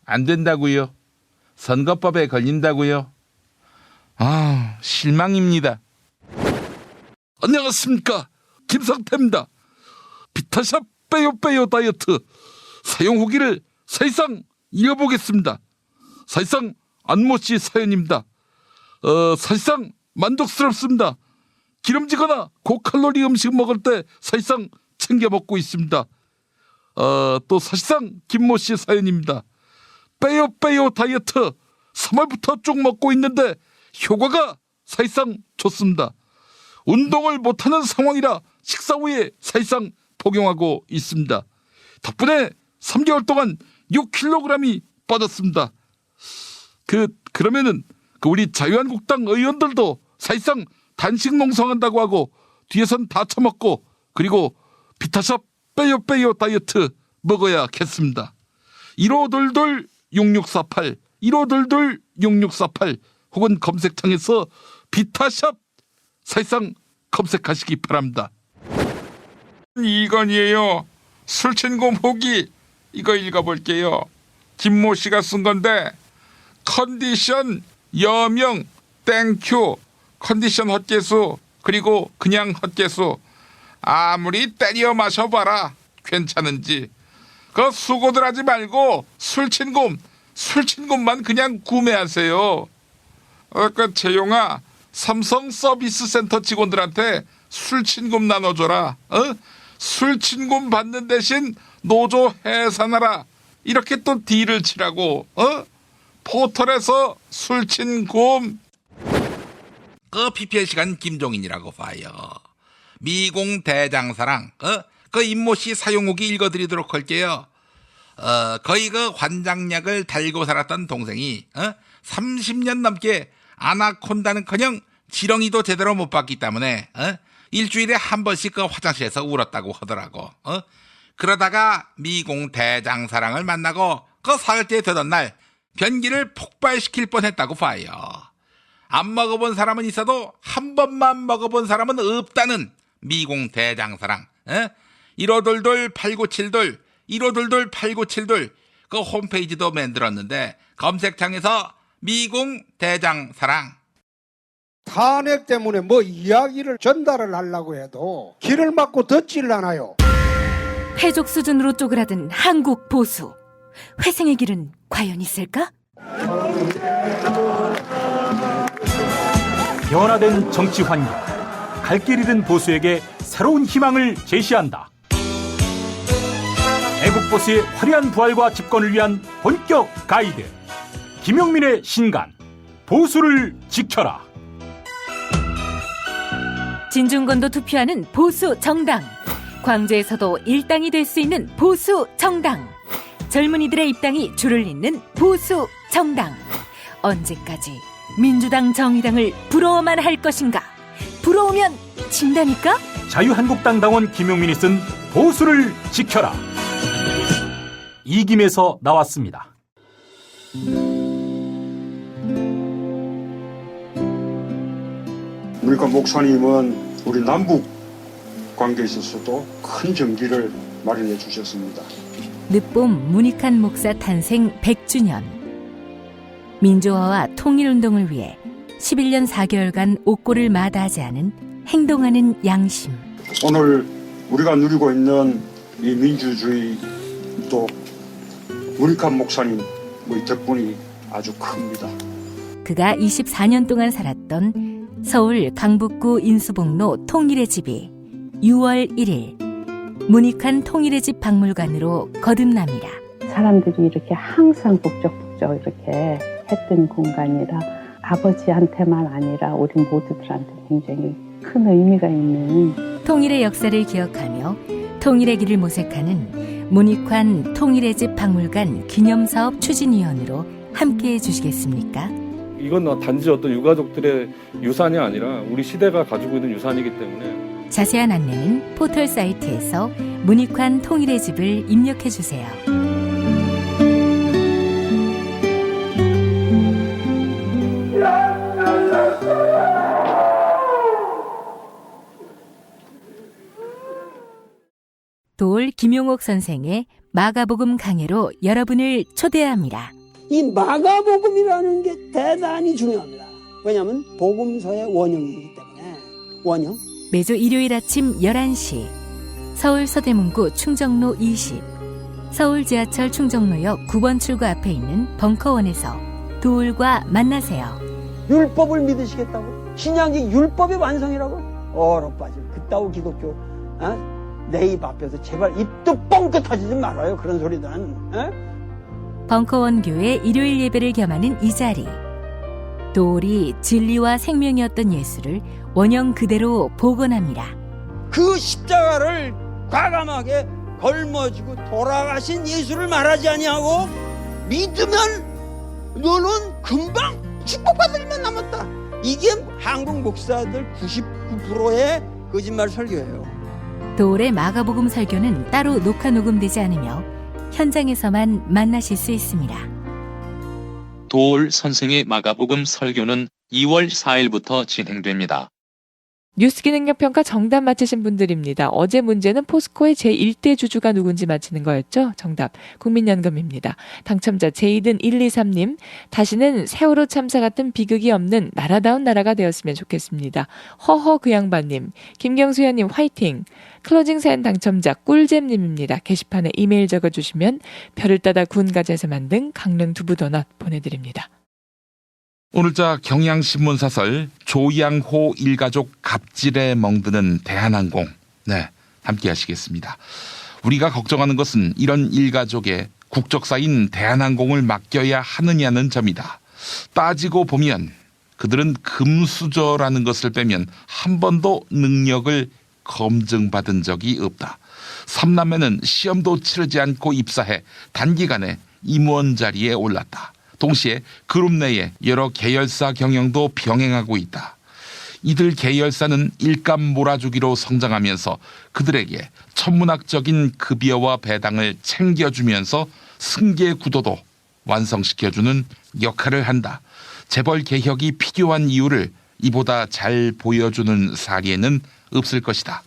안 된다고요? 선거법에 걸린다고요? 아, 실망입니다. 안녕하십니까? 김성태입니다. 비타샵 빼요 다이어트 사용 후기를 사실상 이어보겠습니다. 사실상 안모씨 사연입니다. 사실상 만족스럽습니다. 기름지거나 고칼로리 음식 먹을 때 사실상 챙겨 먹고 있습니다. 또 사실상 김모씨 사연입니다. 빼요 다이어트 3월부터 쭉 먹고 있는데 효과가 사실상 좋습니다. 운동을 못하는 상황이라 식사 후에 사실상 복용하고 있습니다. 덕분에 3개월 동안 6kg이 빠졌습니다. 그러면은 우리 자유한국당 의원들도 사실상 단식 농성한다고 하고 뒤에선 다 처먹고 그리고 비타샵 빼요 다이어트 먹어야겠습니다. 1522-6648 1522-6648 혹은 검색창에서 비타샵 사실상 검색하시기 바랍니다. 이건이에요. 술친곰 후기 이거 읽어볼게요. 김모 씨가 쓴 건데 컨디션 여명 땡큐 컨디션 헛개수 그리고 그냥 헛개수 아무리 때려 마셔봐라 괜찮은지 그 수고들 하지 말고 술친곰만 그냥 구매하세요. 재용아 삼성 서비스 센터 직원들한테 술친곰 나눠줘라. 술친곰 받는 대신 노조 해산하라. 이렇게 또 딜을 치라고. 포털에서 술친곰. PPL 시간 김종인이라고 봐요. 미공 대장사랑. 임모씨 사용후기 읽어드리도록 할게요. 거의 환장약을 달고 살았던 동생이 30년 넘게 아나콘다는커녕 지렁이도 제대로 못 봤기 때문에 일주일에 한 번씩 화장실에서 울었다고 하더라고. 그러다가 미공 대장사랑을 만나고 사흘째 되던 날 변기를 폭발시킬 뻔했다고 봐요. 안 먹어본 사람은 있어도 한 번만 먹어본 사람은 없다는 미공 대장사랑. 1522-8972 1522-8972 홈페이지도 만들었는데 검색창에서 미공 대장사랑. 탄핵 때문에 이야기를 전달을 하려고 해도 길을 막고 듣질 않아요. 패족 수준으로 쪼그라든 한국 보수. 회생의 길은 과연 있을까? 변화된 정치 환경, 갈 길 잃은 보수에게 새로운 희망을 제시한다. 애국보수의 화려한 부활과 집권을 위한 본격 가이드, 김용민의 신간, 보수를 지켜라. 진중권도 투표하는 보수 정당. 광주에서도 일당이 될 수 있는 보수 정당. 젊은이들의 입당이 줄을 잇는 보수 정당. 언제까지 민주당 정의당을 부러워만 할 것인가? 부러우면 진다니까? 자유한국당 당원 김용민이 쓴 보수를 지켜라. 이김에서 나왔습니다. 그러니까 목사님은 우리 남북 관계에 있어서도 큰 정기를 마련해 주셨습니다. 늦봄 문익환 목사 탄생 100주년. 민주화와 통일운동을 위해 11년 4개월간 옥고를 마다하지 않은 행동하는 양심. 오늘 우리가 누리고 있는 이 민주주의 또 문익환 목사님 덕분이 아주 큽니다. 그가 24년 동안 살았던 서울 강북구 인수봉로 통일의 집이 6월 1일 문익환 통일의 집 박물관으로 거듭납니다. 사람들이 이렇게 항상 북적북적 이렇게 했던 공간이라 아버지한테만 아니라 우리 모두들한테 굉장히 큰 의미가 있는 통일의 역사를 기억하며 통일의 길을 모색하는 문익환 통일의 집 박물관 기념사업 추진위원으로 함께해 주시겠습니까? 이건 단지 어떤 유가족들의 유산이 아니라 우리 시대가 가지고 있는 유산이기 때문에 자세한 안내는 포털 사이트에서 문익환 통일의 집을 입력해 주세요. 도올 김용옥 선생의 마가복음 강해로 여러분을 초대합니다. 이 마가복음이라는 게 대단히 중요합니다. 왜냐하면 복음서의 원형이기 때문에. 원형. 매주 일요일 아침 11시 서울 서대문구 충정로 20 서울 지하철 충정로역 9번 출구 앞에 있는 벙커원에서 도울과 만나세요. 율법을 믿으시겠다고? 신약이 율법의 완성이라고? 얼어빠질 그따위 기독교 내 입 앞에서 제발 입도 뻥끗 터지지 말아요. 그런 소리들은. 벙커원 교회 일요일 예배를 겸하는 이 자리. 도울이 진리와 생명이었던 예수를 원형 그대로 복원합니다. 그 십자가를 과감하게 걸머지고 돌아가신 예수를 말하지 아니하고 믿으면 너는 금방 축복받을 일만 남았다. 이게 한국 목사들 99%의 거짓말 설교예요. 도울의 마가복음 설교는 따로 녹화 녹음되지 않으며 현장에서만 만나실 수 있습니다. 도울 선생의 마가복음 설교는 2월 4일부터 진행됩니다. 뉴스 기능력평가 정답 맞히신 분들입니다. 어제 문제는 포스코의 제1대 주주가 누군지 맞히는 거였죠? 정답 국민연금입니다. 당첨자 제이든 123님, 다시는 세월호 참사 같은 비극이 없는 나라다운 나라가 되었으면 좋겠습니다. 허허 그 양반님, 김경수 의원님 화이팅! 클로징 사연 당첨자 꿀잼님입니다. 게시판에 이메일 적어주시면 별을 따다 구운 가지에서 만든 강릉 두부도넛 보내드립니다. 오늘자 경향신문사설 조양호 일가족 갑질에 멍드는 대한항공. 네, 함께 하시겠습니다. 우리가 걱정하는 것은 이런 일가족의 국적사인 대한항공을 맡겨야 하느냐는 점이다. 따지고 보면 그들은 금수저라는 것을 빼면 한 번도 능력을 검증받은 적이 없다. 3남매는 시험도 치르지 않고 입사해 단기간에 임원 자리에 올랐다. 동시에 그룹 내에 여러 계열사 경영도 병행하고 있다. 이들 계열사는 일감 몰아주기로 성장하면서 그들에게 천문학적인 급여와 배당을 챙겨주면서 승계 구도도 완성시켜주는 역할을 한다. 재벌 개혁이 필요한 이유를 이보다 잘 보여주는 사례는 없을 것이다.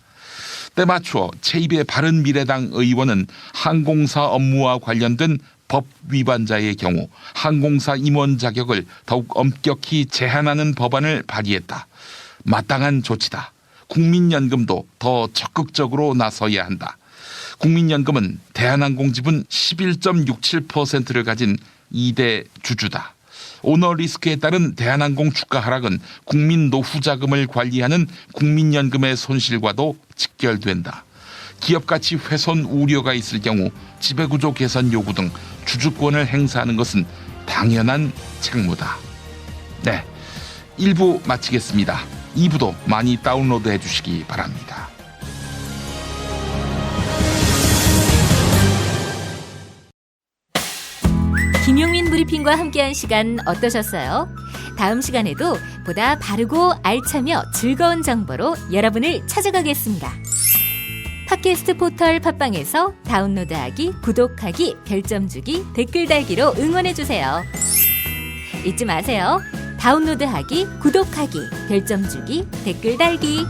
때맞추어 제2의 바른미래당 의원은 항공사 업무와 관련된 법 위반자의 경우 항공사 임원 자격을 더욱 엄격히 제한하는 법안을 발의했다. 마땅한 조치다. 국민연금도 더 적극적으로 나서야 한다. 국민연금은 대한항공 지분 11.67%를 가진 2대 주주다. 오너 리스크에 따른 대한항공 주가 하락은 국민 노후 자금을 관리하는 국민연금의 손실과도 직결된다. 기업 가치 훼손 우려가 있을 경우 지배구조 개선 요구 등 주주권을 행사하는 것은 당연한 책무다. 네, 1부 마치겠습니다. 2부도 많이 다운로드해 주시기 바랍니다. 김용민 브리핑과 함께한 시간 어떠셨어요? 다음 시간에도 보다 바르고 알차며 즐거운 정보로 여러분을 찾아가겠습니다. 팟캐스트 포털 팟빵에서 다운로드하기, 구독하기, 별점 주기, 댓글 달기로 응원해주세요. 잊지 마세요. 다운로드하기, 구독하기, 별점 주기, 댓글 달기.